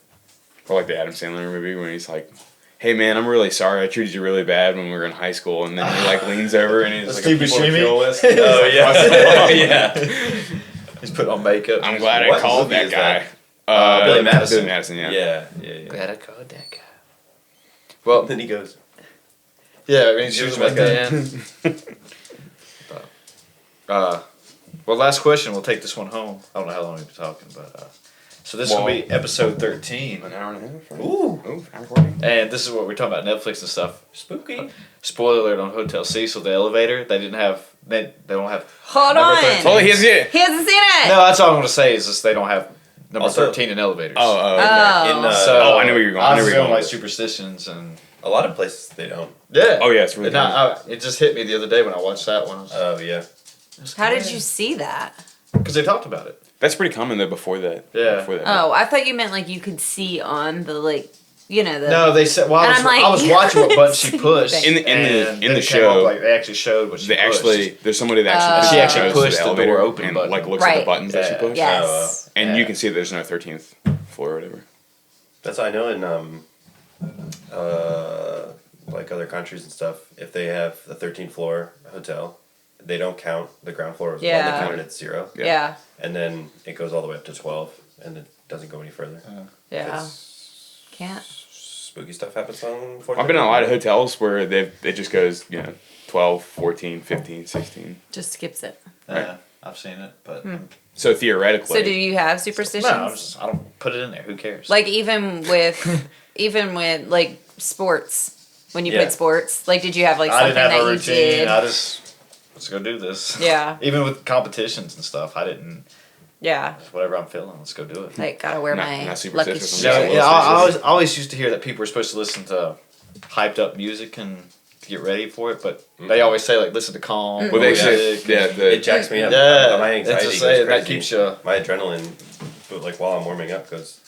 Or like the Adam Sandler movie when he's like, "Hey man, I'm really sorry. I treated you really bad when we were in high school." And then he like leans over and he's like, Steve a people to Buscemi? kill list. oh yeah, yeah. He's putting on makeup. I'm glad What I called movie that is guy. that? Billy Madison. Billy Madison, yeah. Yeah. Glad I called that guy. Well, Then he goes, yeah, I mean, He was usually at like the end. Well, last question. We'll take this one home. I don't know how long we've been talking, but so this will be episode 13, An hour and a half. Right? ooh, Hour 40. and this is what we're talking about Netflix and stuff. spooky. Spoiler alert on Hotel Cecil, the elevator. They don't have. Hold Number on. 13. Oh, he has it. He hasn't seen it. No, that's all I'm gonna say is just they don't have number Also- 13 in elevators. Oh. I know where you're going. I I know was where you're going going like with this. superstitions and A lot of places they don't. yeah. Oh, yeah, it's really And it just hit me the other day when I watched that one. Oh yeah. How did you see that? Because they talked about it. That's pretty common though. Before that. Yeah. Before that. Oh, I thought you meant like you could see on the like, you know, the. No, they said. Well, And I'm like, I was you watching what button she couldn't pushed. see In the- in the- and in then the it came up, show, like they actually showed what she They pushed. actually, there's somebody that actually, She actually goes to pushed the door elevator open and button. like looks at the Right. buttons that she Yeah. pushed. Yes. And Yeah. you can see that there's no 13th floor or whatever. That's what I know in like other countries and stuff. If they have the 13th floor hotel, they don't count the ground floor as one. Yeah. They count it at 0, Yeah. and then it goes all the way up to 12, and it doesn't go any further. Yeah. 'Cause Can't. spooky stuff happens on. I've been in a lot of hotels where it just goes, 12, 14, 15, 16. Just skips it. Yeah, I've seen it, but So theoretically, So do you have superstitions? no, I don't put it in there. Who cares? Like even with like sports, when you Yeah. played sports, like did you have like I something didn't have that a you routine. did? I just let's go do this. Yeah. Even with competitions and stuff, I didn't. Yeah. Whatever I'm feeling, let's go do it. Like gotta wear Not- my not super lucky superstitious. shoes. Yeah, Yeah, I always used to hear that people were supposed to listen to hyped up music and to get ready for it, but they always say like listen to calm. well, they music. say, It jacks me up. Yeah, My it's anxiety a goes saying crazy. that keeps you. My adrenaline, but like while I'm warming up, goes.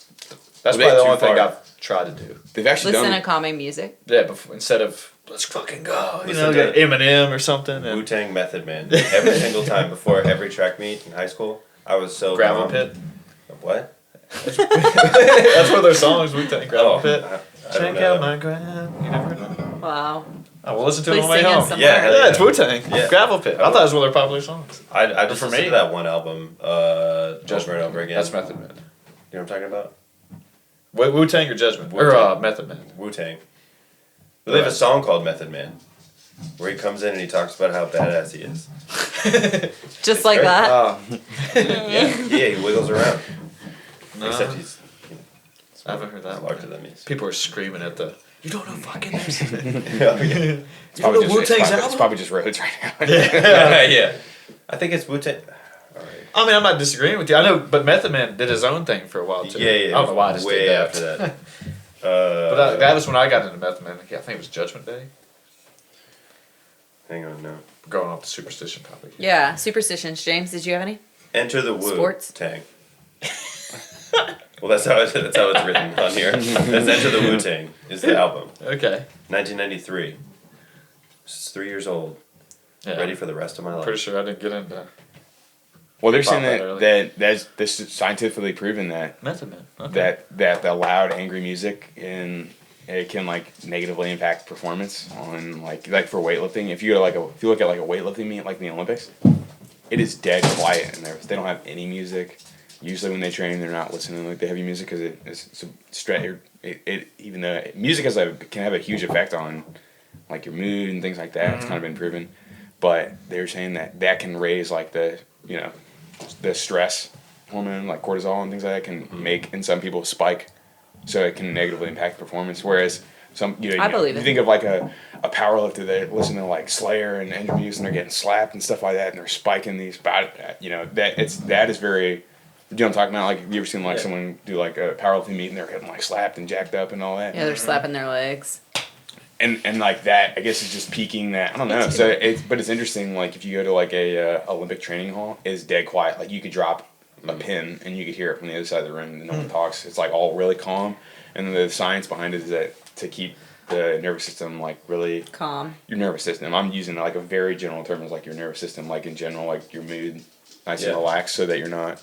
That's Well, probably the too only thing far. I've tried to do. they've actually Listen to done. calming music. Yeah, before, instead of let's fucking go, you Listen know, to get Eminem or something. Wu And Tang Method Man. Every single time before every track meet in high school, I was so Gravel calm. Pit. What? That's one of their songs. We take Gravel Pit. I don't Check know. out my grab. You never heard that? Wow. Oh, we'll listen to it Please on the way sing us home. some Yeah, words. Yeah, it's Wu Tang. Yeah. Gravel Pit. I thought it was one of their popular songs. I just For listened me. to that one album over and over again. That's Method Man. You know what I'm talking about? Wu Tang or Judgment? Or Wu-Tang. Method Man. Wu Tang. They have a song called Method Man, where he comes in and he talks about how badass he is. Just like great. that. Oh. Yeah, he wiggles around. No, Except he's I haven't heard that one. larger than me. People are screaming at the. You don't know fucking this. It's probably, Wu-Tang's it's album? probably just roads right now. Yeah. I think it's Wu Tang. Alright. I mean, I'm not disagreeing with you. I know, but Method Man did his own thing for a while too. Yeah. I don't know why I just way did that. after that. But that was when I got into Method Man. I think it was Judgment Day. Hang on, no. Going off the superstition topic. Yeah. Superstitions. James, did you have any? Enter the Wu Sports? Tang. Well, that's how it's written on here. That's Enter the Wu Tang is the album. Okay. 1993. It's 3 years old. Yeah. Ready for the rest of my life. Pretty sure I didn't get into Well, they're Thought saying that that, early. that's this is scientifically proven that Method Man. Okay. that the loud, angry music it can like negatively impact performance on like for weightlifting. If you if you look at like a weightlifting meet like the Olympics, it is dead quiet in there. They don't have any music. Usually when they train, they're not listening to like the heavy music because it's even though music can have a huge effect on like your mood and things like that. It's kind of been proven, but they were saying that can raise like the stress hormone like cortisol and things like that can make in some people spike, so it can negatively impact performance. Whereas I believe you it. think of like a power lifter that listen to like Slayer and Enter Muse and they're getting slapped and stuff like that and they're spiking these that is very. Do you know what I'm talking about? Like, have you ever seen like someone do like a powerlifting meet and they're getting like slapped and jacked up and all that? Yeah, they're slapping their legs. And like that, I guess it's just peaking that. I don't know. So it's interesting. Like if you go to like a Olympic training hall, it's dead quiet. Like you could drop a pin and you could hear it from the other side of the room and no one talks. It's like all really calm. And then the science behind it is that to keep the nervous system like really Calm. your nervous system. I'm using like a very general term as like your nervous system, like in general, like your mood, nice and relaxed, so that you're not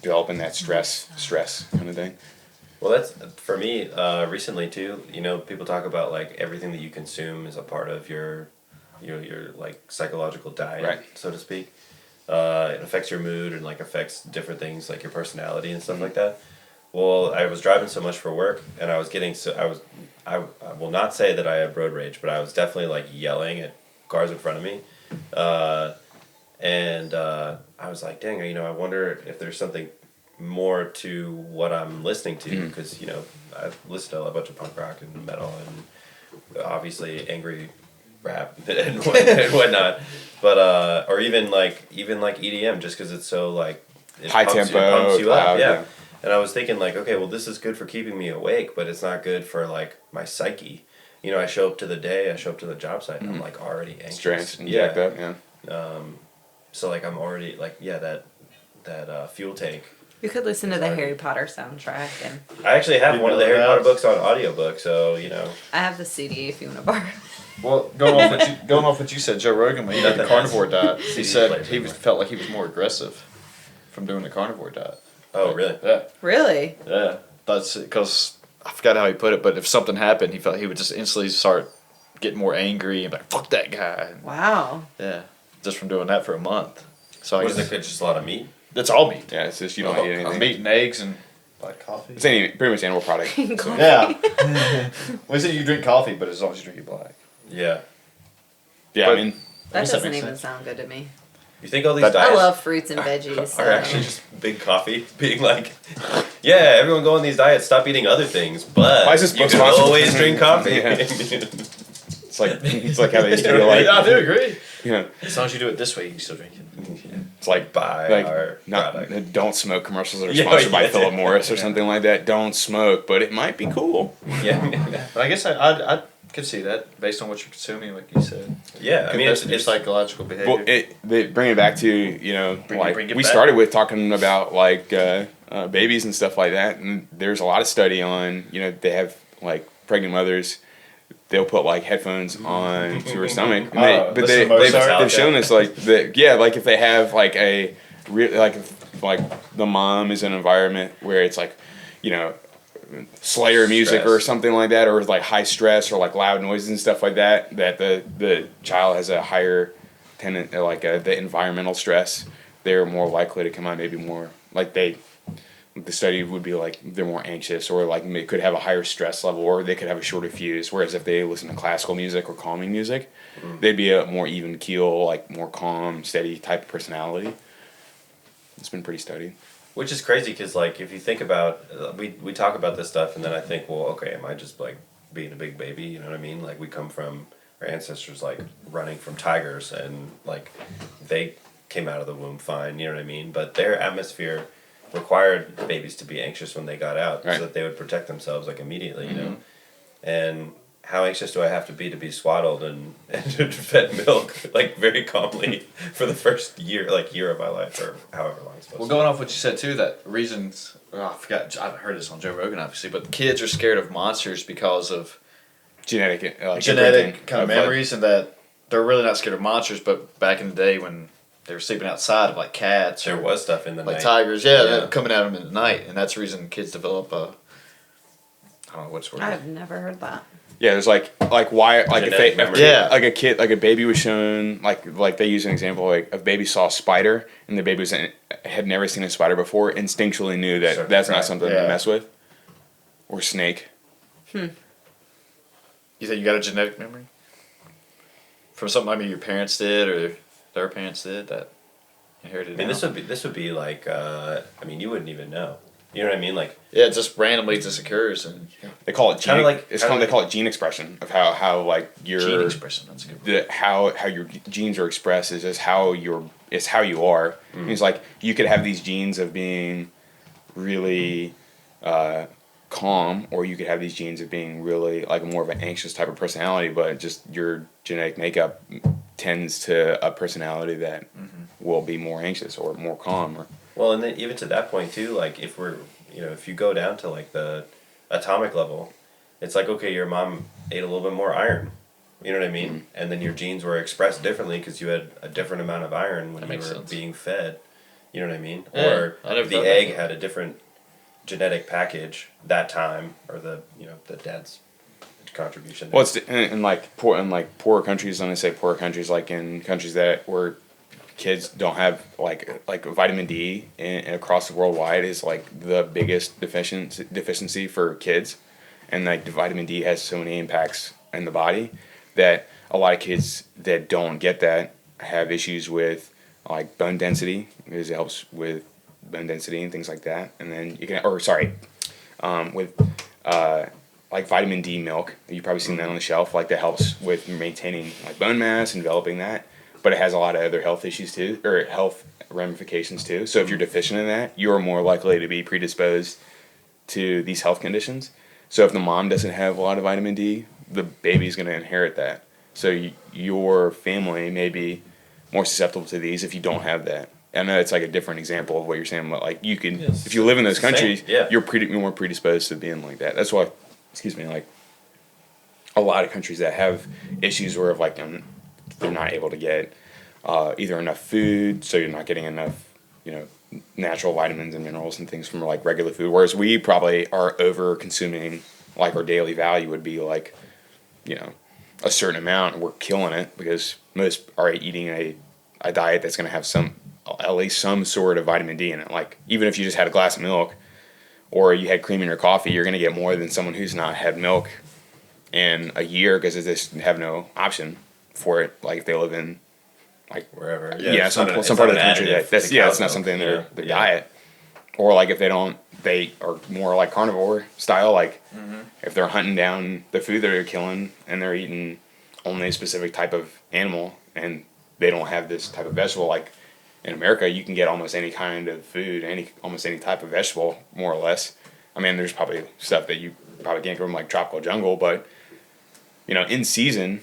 developing that stress kind of thing. Well, that's for me. Recently too, people talk about like everything that you consume is a part of your like psychological diet, Right. so to speak. It affects your mood and like affects different things like your personality and stuff like that. Well, I was driving so much for work, and I was getting I will not say that I have road rage, but I was definitely like yelling at cars in front of me, and I was like, dang, I wonder if there's something more to what I'm listening to, because I listen to a bunch of punk rock and metal and obviously angry rap and whatnot, but or even like EDM, just because it's so like High tempo, pumps you loud, up, yeah. yeah. And I was thinking like, okay, well, this is good for keeping me awake, but it's not good for like my psyche. You know, I show up to the day, I show up to the job site, and I'm like already anxious. Stressed and jacked up, yeah. So like I'm already like, yeah, that fuel tank. You could listen to the Harry Potter soundtrack, and I actually have You one of the know Harry that? Potter books on audiobook, so you know. I have the CD if you want to borrow. Well, going off what you said, Joe Rogan, when he did the Nothing carnivore has diet, he CD said players he anymore. felt like he was more aggressive from doing the carnivore diet. Oh really? Yeah, Really? yeah. That's because I forgot how he put it, but if something happened, he felt he would just instantly start getting more angry and be like, "Fuck that guy." And, Wow. yeah, just from doing that for a month. So I What is guess it? Just a lot of meat. that's all meat. Yeah, it's just you don't eat anything. Meat and eggs and like coffee. It's pretty much animal product. So. Yeah. Well, you drink coffee, but as long as you drink it black. Yeah. Yeah, But- I mean, That guess that doesn't makes even sense. sound good to me. You think all these That- I diets love fruits and veggies. So. are actually just big coffee being like, yeah, everyone go on these diets, stop eating other things, but Why is this you book can sponsored? always drink coffee. Yeah. it's like how they used to be like, I do agree. you know, As long as you do it this way, you can still drink it. it's like Buy our not product. don't smoke commercials that are Yeah, sponsored by yeah. Philip Morris or something like that. Don't smoke, but it might be cool. Yeah. But I guess I could see that based on what you're consuming, like you said. Yeah, I mean, That's it's psychological behavior. Well, they bring it back to, you know, Bring it we back. started with talking about like babies and stuff like that, and there's a lot of study on, you know, they have like pregnant mothers, they'll put like headphones on to her stomach, and but listen to Mozart. they've shown us like like if they have like a real like if, like the mom is in an environment where it's like, you know, Slayer music or Stress. something like that, or like high stress or like loud noises and stuff like that, that the child has a higher the environmental stress, they're more likely to come out maybe more like the study would be like they're more anxious, or like they could have a higher stress level, or they could have a shorter fuse. Whereas if they listen to classical music or calming music, they'd be a more even keel, like more calm, steady type of personality. It's been pretty studied. Which is crazy because, like, if you think about, we talk about this stuff, and then I think, well, okay, am I just like being a big baby? You know what I mean? Like, we come from our ancestors, like running from tigers, and like they came out of the womb fine. You know what I mean? But their atmosphere required babies to be anxious when they got out, Right. so that they would protect themselves like immediately. You know, and how anxious do I have to be swaddled and fed milk like very calmly for the first year of my life, or however long it's supposed Well, to going off what you said too, that reasons I forgot. I've heard this on Joe Rogan, obviously, but kids are scared of monsters because of Genetic genetic kind of like- memories, and that they're really not scared of monsters. But back in the day when they were sleeping outside of like cats, There or, was stuff in the like night. tigers, Yeah. coming at them in the night, and that's the reason kids develop a. I don't know what's word. I've never heard that. Yeah, there's like why like if Genetic they memory. Yeah. like a kid, like a baby was shown, like they use an example, like a baby saw a spider and the baby had never seen a spider before, instinctually knew that Start to that's cry. not something Yeah. to mess with, or snake. You think you got a genetic memory from something maybe your parents did or their parents did that inherited? I mean, down? this would be like, I mean, you wouldn't even know. You know what I mean? Like, Yeah, it just randomly just occurs and They call it Kinda gene. like- It's kinda called they like- call it gene expression of how like your gene expression. That's a good word. how your genes are expressed is just how how you are. It's like you could have these genes of being really calm, or you could have these genes of being really like more of an anxious type of personality, but just your genetic makeup tends to a personality that will be more anxious or more calm. Or well, and then even to that point too, like if if you go down to like the atomic level, it's like, okay, your mom ate a little bit more iron. You know what I mean? And then your genes were expressed differently because you had a different amount of iron when That you makes were sense. being fed. You know what I mean? Yeah, Or I never the thought egg about that. had a different genetic package that time, or the dad's contribution. well, it's in like poorer countries. When I say poorer countries, like in countries where kids don't have like vitamin D across the worldwide is like the biggest deficiency for kids, and like the vitamin D has so many impacts in the body that a lot of kids that don't get that have issues with like bone density, because it helps with bone density and things like that. And then with like vitamin D milk, you've probably seen that on the shelf, like that helps with maintaining like bone mass and developing that. but it has a lot of other health issues too, or health ramifications too. So if you're deficient in that, you're more likely to be predisposed to these health conditions. So if the mom doesn't have a lot of vitamin D, the baby's going to inherit that. So your family may be more susceptible to these if you don't have that. I know it's like a different example of what you're saying, but like you can, if you live in those countries, you're more predisposed to being like that. That's why, like a lot of countries that have issues where like they're not able to get either enough food, so you're not getting enough, natural vitamins and minerals and things from like regular food. Whereas we probably are over consuming, like our daily value would be like, a certain amount, and we're killing it because most are eating a diet that's going to have at least some sort of vitamin D in it. Like even if you just had a glass of milk or you had cream in your coffee, you're going to get more than someone who's not had milk in a year because they just have no option for it. Like if they live in like wherever, some part of the country that's it's not something in their diet. Or like if they are more like carnivore style. Like if they're hunting down the food that they're killing and they're eating only a specific type of animal and they don't have this type of vegetable. Like in America, you can get almost any kind of food, almost any type of vegetable, more or less. I mean, there's probably stuff that you probably can't grow from like tropical jungle, but in season,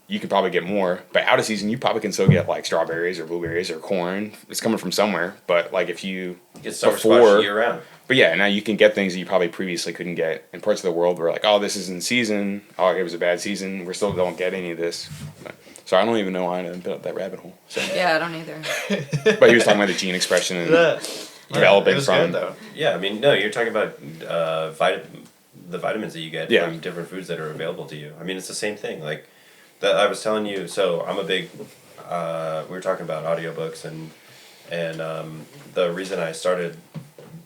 you could probably get more. But out of season, you probably can still get like strawberries or blueberries or corn. It's coming from somewhere. But like if you get summer squash year round. But yeah, now you can get things that you probably previously couldn't get in parts of the world where like, oh, this is in season. Oh, it was a bad season. We still don't get any of this. So I don't even know why I built that rabbit hole. So. Yeah, I don't either. But he was talking about the gene expression and developing from. Good, though. Yeah, I mean, no, you're talking about the vitamins that you get from different foods that are available to you. I mean, it's the same thing. Like I was telling you. So I'm a big. We were talking about audiobooks and the reason I started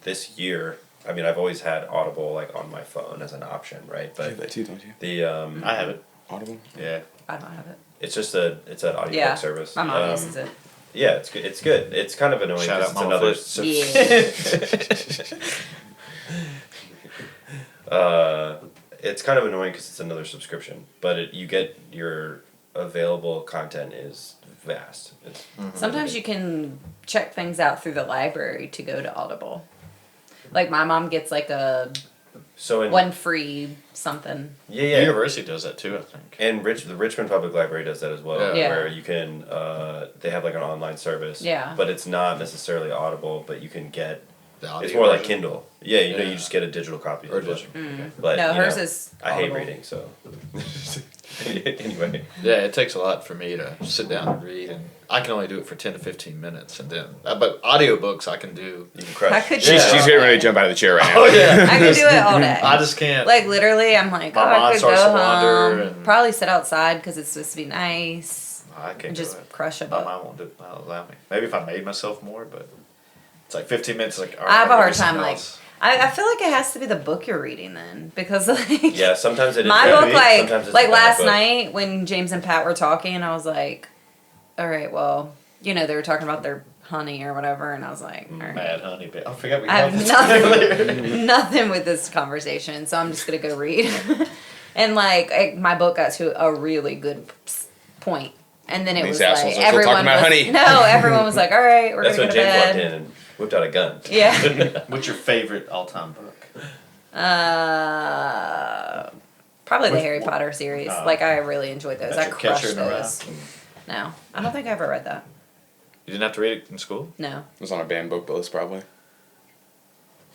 this year. I mean, I've always had Audible like on my phone as an option, right? But you have that too, don't you? I have it. Audible. Yeah. I don't have it. It's just it's an audiobook service. My mom uses it. Yeah, it's good. It's good. It's kind of annoying Shout because out it's Yeah. it's kind of annoying because it's another subscription, but you get your available content is vast. Sometimes you can check things out through the library to go to Audible. Like my mom gets like one free something. Yeah. The university does that too, I think. And the Richmond Public Library does that as well, Yeah. where you can they have like an online service. Yeah. But it's not necessarily Audible, but you can get. The audio It's more like version. Kindle. Yeah, you just get a digital copy. Or of the book. digital. But No, hers is I hate Audible. reading, so anyway. Yeah, it takes a lot for me to sit down and read, and I can only do it for 10 to 15 minutes, and then but audiobooks I can do. You can crush. I could She's do getting ready to jump out of the chair right now. Oh yeah, I could do it all day. I just can't. Like literally, I'm like, My I mind could starts go to wander home, and- probably sit outside because it's supposed to be nice, I can't and do just it. crush a My book. mind won't allow me. Maybe if I made myself more, but it's like 15 minutes. Like all I have right, a hard do something time. Like else. I feel like it has to be the book you're reading then because like Yeah, sometimes it is. my good. book Sometimes it's a like bad last book. night when James and Pat were talking, I was like, all right, well, they were talking about their honey or whatever, and I was like, all right. Mad honey, but I forgot we I had have this nothing, earlier. nothing with this conversation, so I'm just gonna go read. And my book got to a really good point, and then it These was assholes like are still everyone talking about honey. No, everyone was like, all right, we're That's gonna when go to James walked bed. in and whipped out a gun. Yeah. What's your favorite all-time book? Probably the Harry Potter series. I really enjoyed those. I Catcher crushed in the those. No, I don't think I ever read that. You didn't have to read it in school? No. It was on a banned book list, probably.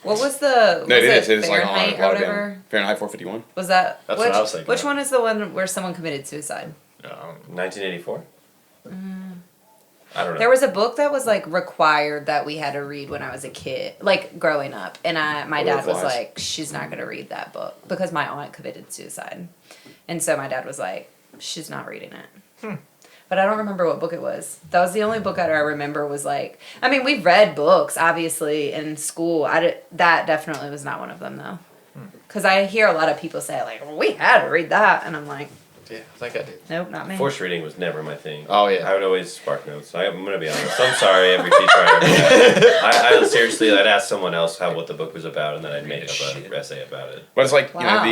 What was the? No, it was is. It is like on Fahrenheit a or lot of whatever? banned. Fahrenheit 451. Was that? That's which, what I was thinking Which of. one is the one where someone committed suicide? 1984. I don't know. There was a book that was like required that we had to read when I was a kid, like growing up, and my Lord dad of was Flies. like, "She's not gonna read that book because my aunt committed suicide," and so my dad was like, "She's not reading it." But I don't remember what book it was. That was the only book I remember was like. I mean, we've read books obviously in school. That definitely was not one of them though, because I hear a lot of people say like, "We had to read that," and I'm like, Yeah, I think I did. Nope, not me. Forced reading was never my thing. Oh, yeah. I would always spark notes. I'm gonna be honest. I'm sorry, every teacher I ever had. I seriously, I'd ask someone else what the book was about, and then I'd make up an essay about it. But it's like Wow.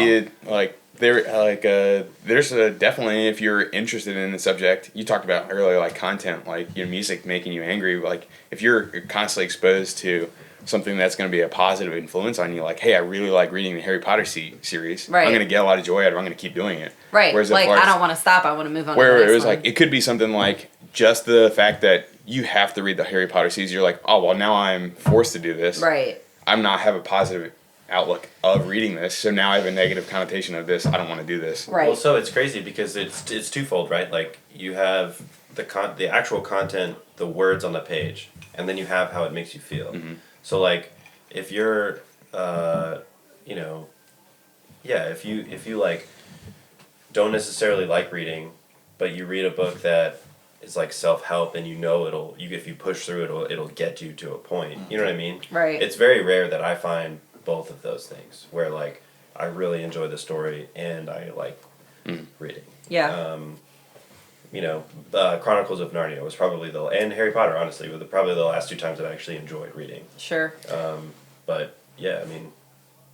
there's a definitely, if you're interested in the subject you talked about earlier, like content, like your music making you angry, like if you're constantly exposed to something that's going to be a positive influence on you, like, hey, I really like reading the Harry Potter series. Right. I'm going to get a lot of joy out of it. I'm going to keep doing it. Right. Whereas Like, the parts I don't want to stop. I want to move on to where the next it was one. like, it could be something like just the fact that you have to read the Harry Potter series. You're like, oh, well, now I'm forced to do this. Right. I'm not have a positive outlook of reading this, so now I have a negative connotation of this. I don't want to do this. Right. Well, so it's crazy because it's twofold, right? Like you have the actual content, the words on the page, and then you have how it makes you feel. Mm-hmm. So like if you're, you know, yeah, if you like don't necessarily like reading, but you read a book that is like self-help and you know if you push through it'll get you to a point. You know what I mean? Right. It's very rare that I find both of those things where like I really enjoy the story and I like reading. Yeah. You know, Chronicles of Narnia was probably and Harry Potter honestly were probably the last two times that I actually enjoyed reading. Sure. But yeah, I mean,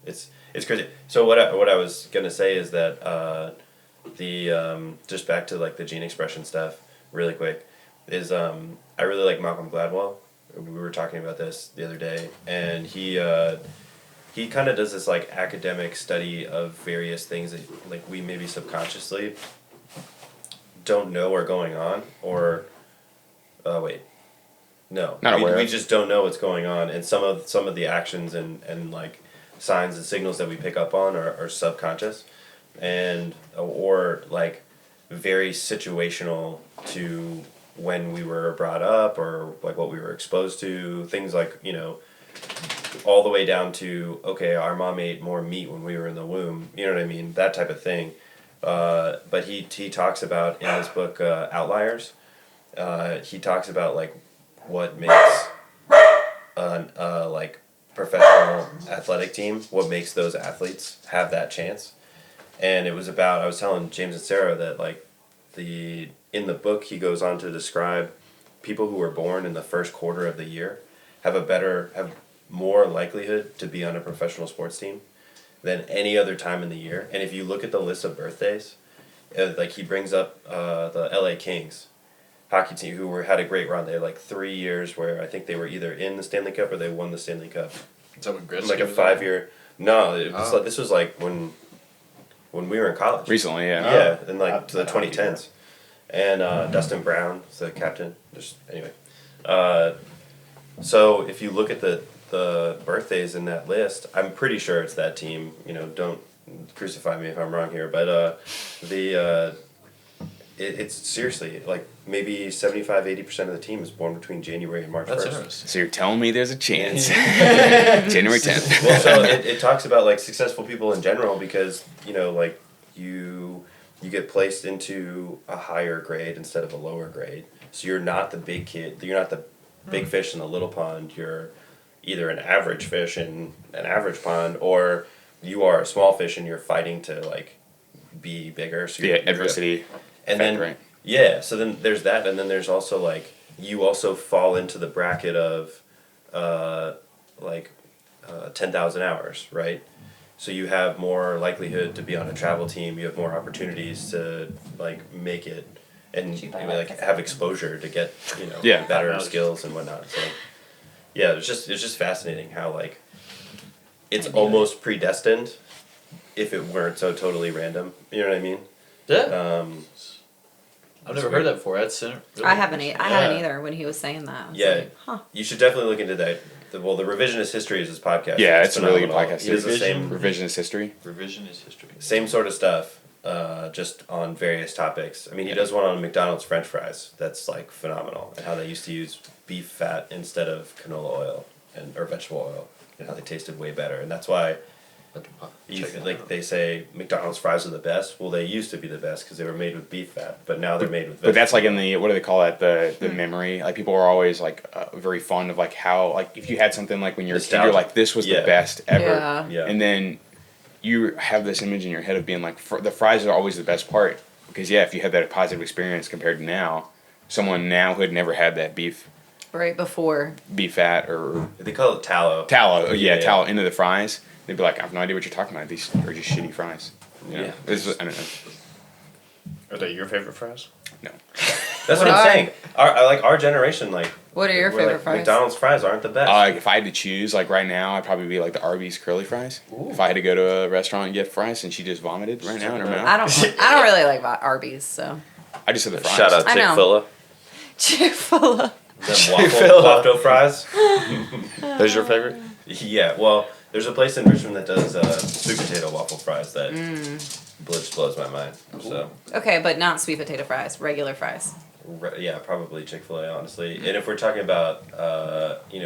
it's crazy. So what I was gonna say is that just back to like the gene expression stuff, really quick, is I really like Malcolm Gladwell. We were talking about this the other day, and he kind of does this like academic study of various things that like we maybe subconsciously don't know are going on, or wait. No, Not aware we of. just don't know what's going on, and some of the actions and like signs and signals that we pick up on are subconscious, and or like very situational to when we were brought up or like what we were exposed to, things like, you know, all the way down to, okay, our mom ate more meat when we were in the womb, you know what I mean, that type of thing. But he talks about in his book Outliers, he talks about like what makes like professional athletic team, what makes those athletes have that chance. And it was about, I was telling James and Sarah that like in the book he goes on to describe people who were born in the first quarter of the year have more likelihood to be on a professional sports team than any other time in the year. And if you look at the list of birthdays, like he brings up the LA Kings hockey team who had a great run. They had like 3 years where I think they were either in the Stanley Cup or they won the Stanley Cup. Is that when Gretzky Like a was 5 year. No, it was like, this was like when we were in college. Recently, yeah. Yeah, in like the 2010s. And Dustin Brown is the captain. Anyway. So if you look at the birthdays in that list, I'm pretty sure it's that team. You know, don't crucify me if I'm wrong here, but it's seriously like maybe 75-80% of the team is born between January and March 1st. That's interesting. So you're telling me there's a chance. January 10th. Well, so it talks about like successful people in general because, you know, like you get placed into a higher grade instead of a lower grade. So you're not the big kid. You're not the big fish in the little pond. You're either an average fish in an average pond, or you are a small fish and you're fighting to like be bigger. So Yeah, adversity. and then right. yeah, so then there's that, and then there's also like you also fall into the bracket of 10,000 hours, right? So you have more likelihood to be on a travel team. You have more opportunities to like make it and like have exposure to get, you know, Yeah. better skills and whatnot. So yeah, it's just fascinating how like it's almost predestined if it weren't so totally random. You know what I mean? Yeah. I've never heard weird. that before. That's really I haven't interesting. either when he was saying that. I was Yeah. like, huh. You should definitely look into that. The revisionist history is his podcast. Yeah, it's a really good phenomenal. podcast. He does the same Revisionist history. Revisionist history. same sort of stuff, just on various topics. I mean, he does one on McDonald's French fries. That's like phenomenal, and how they used to use beef fat instead of canola oil or vegetable oil, and how they tasted way better. And that's why they say McDonald's fries are the best. Well, they used to be the best because they were made with beef fat, but now they're made with. But that's like in vegetable the, what do they call it? The memory. Like people are always like very fond of like how, like if you had something like when you're a kid, you're Nostalgia. like, this was Yeah. the best ever. Yeah. Yeah. And then you have this image in your head of being like, the fries are always the best part. Because if you had that positive experience compared to now, someone now who had never had that beef Right before. fat or They call it tallow. tallow, Yeah. tallow into the fries, they'd be like, I have no idea what you're talking about. These are just shitty fries. You know? Yeah. I don't know. Are they your favorite fries? No. That's what I'm saying. Our generation, like, What are your we're favorite like, fries? McDonald's fries aren't the best. If I had to choose, like right now, I'd probably be like the Arby's curly fries. Ooh. If I had to go to a restaurant and get fries, and she just vomited right now in her mouth. I don't really like Arby's, so. I just said the fries. Shout out I know. Chick-fil-A. Chick-fil-A. Them Chick-fil-A. waffle fries. Those your favorite? Yeah, well, there's a place in Richmond that does sweet potato waffle fries that just blows my mind. So, Okay, but not sweet potato fries, regular fries. yeah, probably Chick-fil-A, honestly. And if we're talking about,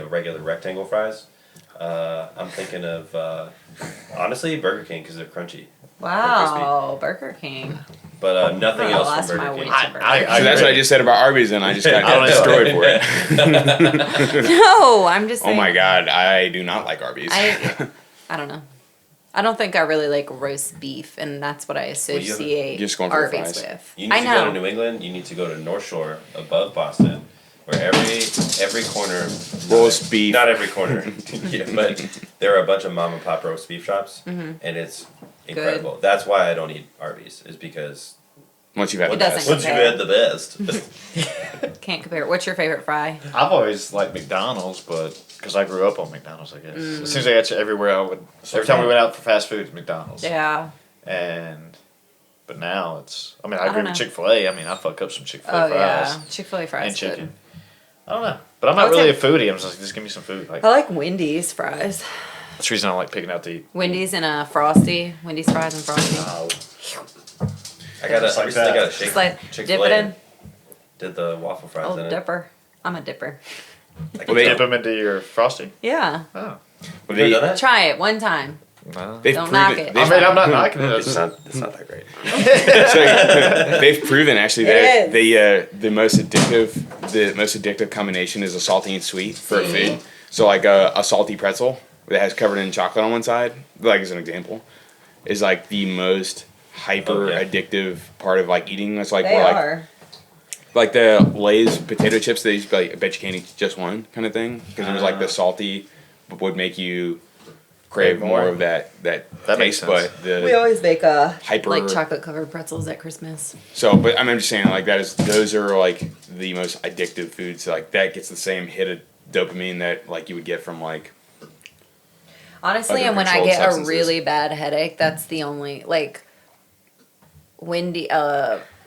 regular rectangle fries, I'm thinking of, honestly, Burger King because they're crunchy. Wow, Burger King. But nothing I'm gonna else last from my Burger week King. to Burger I- King. So that's what I just said about Arby's, and I just got I don't know. destroyed for it. No, I'm just Oh saying. my god, I do not like Arby's. I don't know. I don't think I really like roast beef, and that's what I you associate just going for the Arby's fries. with. You need I to know. go to New England. You need to go to North Shore above Boston, where every corner Roast beef. Not every corner, yeah, but there are a bunch of mom and pop roast beef shops, and it's incredible. That's why I don't eat Arby's, is because Once you've had It the doesn't best. once you've compare. had the best, Can't compare. What's your favorite fry? I've always liked McDonald's, but because I grew up on McDonald's, I guess. As soon as I got to everywhere, every time we went out for fast food, it's McDonald's. Yeah. But now it's. I I agree don't with know. Chick-fil-A. I fuck up some Chick-fil-A Oh fries yeah, Chick-fil-A fries. and chicken. Good. I don't know, but I'm not What's really it- a foodie. I'm just like, just give me some food. Like I like Wendy's fries. that's the reason I don't like picking out to eat. Wendy's and a Frosty. Wendy's fries and Frosty. I got Just I like recently that. got a shake. Just like dip Chick-fil-A it in. did the waffle fries Oh, in it. dipper. I'm a dipper. I Well, they- Dip them into your frosting. Yeah. Oh, Well, You ever done that? Try it one time. no. they've Don't proven, knock it. they've- I'm not knocking it. It's not that great. so, they've proven actually that It the most addictive combination is a salty and sweet for a food. So like a salty pretzel that has covered in chocolate on one side, like as an example, is like the most hyper addictive part of like eating. It's like They we're are. like the Lay's potato chips. They used to be like, I bet you can't eat just one kind of thing because it was like the salty would make you crave Crave more. more of that That makes taste, sense. but the We always make hyper like chocolate covered pretzels at Christmas. So, but I'm just saying, like those are like the most addictive foods. Like that gets the same hit of dopamine that like you would get from like. Honestly, Other and when I controlled get substances. a really bad headache, that's the only like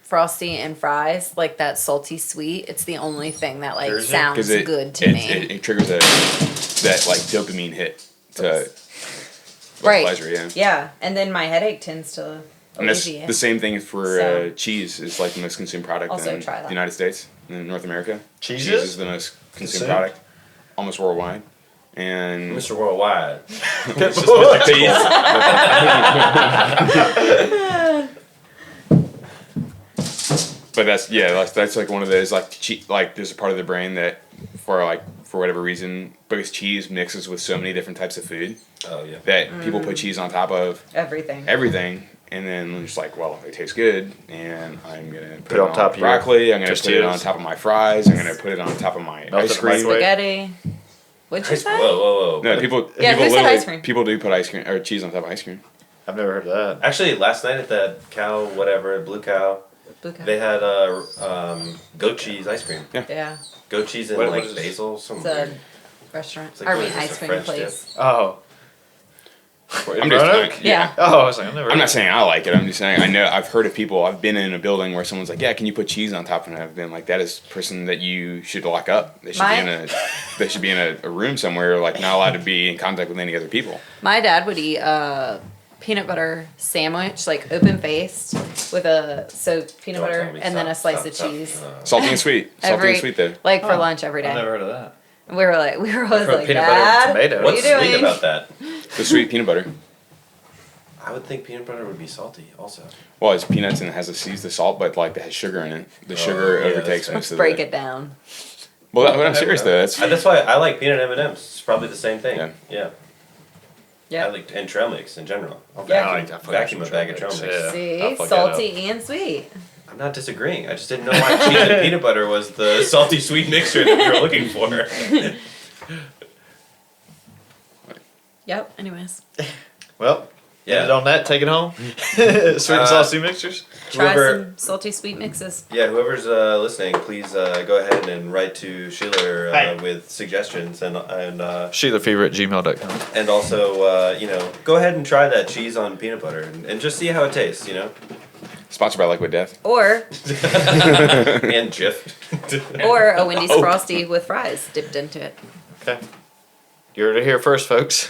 Frosty and fries, like that salty sweet. It's the only thing that like Jersey? sounds it, good to me. It triggers that like dopamine hit to Right. pleasure, yeah. Yeah, and then my headache tends to And that's alleviate. the same thing for So- cheese. It's like the most consumed product Also in try that. the United States, in North America. Cheese Cheese is the most consumed Consumed? product, almost worldwide. And Mr. Worldwide. it's just Mr. Cheese. But that's like one of those like there's a part of the brain that for whatever reason, because cheese mixes with so many different types of food Oh yeah. that people put cheese on top of Everything. everything, and then it's like, well, it tastes good, and I'm gonna put it it on on top of your broccoli. I'm gonna put it on tortillas. top of my fries. I'm gonna put it on top of my Melt it ice in the cream. microwave. Spaghetti. What'd you say? Whoa. No, people Yeah, people who said literally ice cream? people do put ice cream or cheese on top of ice cream. I've never heard of that. Actually, last night at that cow, whatever, Blue Cow, Buka. they had goat cheese ice cream. Yeah, Goat cheese and What like is it? basil, it's something. a weird. restaurant. It's like, I what mean, is this, ice a cream French place. Oh. I'm just Roanoke? Yeah. Oh, I was like, I've never. I'm not saying I like it. I'm just saying I know I've heard of people. I've been in a building where someone's like, "Yeah, can you put cheese on top?" And I've been like, "That is a person that you should lock up. They should be in a room somewhere, like not allowed to be in contact with any other people." My dad would eat a peanut butter sandwich, like open faced, with peanut Don't butter tell me. and then a Stop, slice stop, of cheese. stop. Salty and sweet. Salty and sweet though. Like for Oh, lunch every day. I've never heard of that. We were always Put like, peanut butter and Dad, tomato. what What's are you sweet doing? about that? The sweet peanut butter. I would think peanut butter would be salty also. Well, it's peanuts and it has the salt, but like it has sugar in it. The sugar yeah, overtakes that's most of Break the. it down. Well, I'm serious though. That's That's why I like peanut M&Ms. It's probably the same thing. Yeah. Yeah. Yeah. I like and trail mix in general. I'll Yeah, I vacuum, like that. vacuum a bag of trail mix. Yeah. See, I'll fuck that salty and sweet. I'm not disagreeing. I just didn't know why cheese and peanut butter was the salty sweet mixture that we were looking for. Yep. Anyways, Well, Yeah. end it on that. Take it home. Sweet and saucy mixtures. try Whoever- some salty sweet mixes. Yeah, whoever's listening, please go ahead and write to Shelor Hey. with suggestions and Sheila'Fever@gmail.com. and also go ahead and try that cheese on peanut butter and just see how it tastes, Sponsored by Liquid Death. Or and Jif. or a Wendy's Frosty with fries dipped into it. Okay. You heard it here first, folks.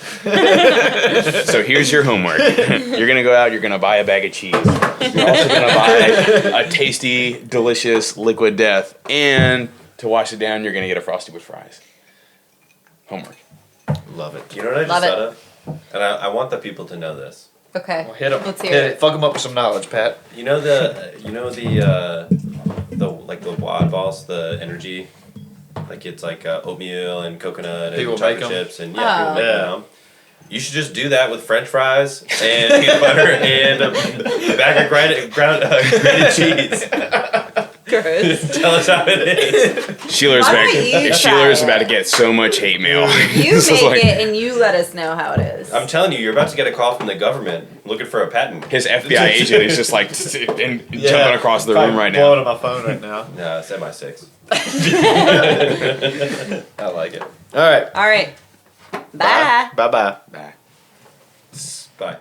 So here's your homework. You're gonna go out. You're gonna buy a bag of cheese. You're also gonna buy a tasty, delicious Liquid Death, and to wash it down, you're gonna get a Frosty with fries. Homework. Love it. You know what I just Love it. thought of? And I want the people to know this. Okay. Well, hit them. Let's hear it. Fuck them up with some knowledge, Pat. You know the WOD balls, the energy, like it's like oatmeal and coconut and People chocolate make 'em? chips and Oh. people make them. You should just do that with French fries and peanut butter and a bag of grated cheese. Gross. Tell us how it is. Sheeler's Why back. don't you Sheeler's try about to it? get so much hate mail. You This is make like- it and you let us know how it is. I'm telling you, you're about to get a call from the government looking for a patent. His FBI agent is just like jumping across the room right now. Blowing up my phone right now. No, it's MI6. I like it. All right. All right. Bye. Bye-bye. Bye. Bye.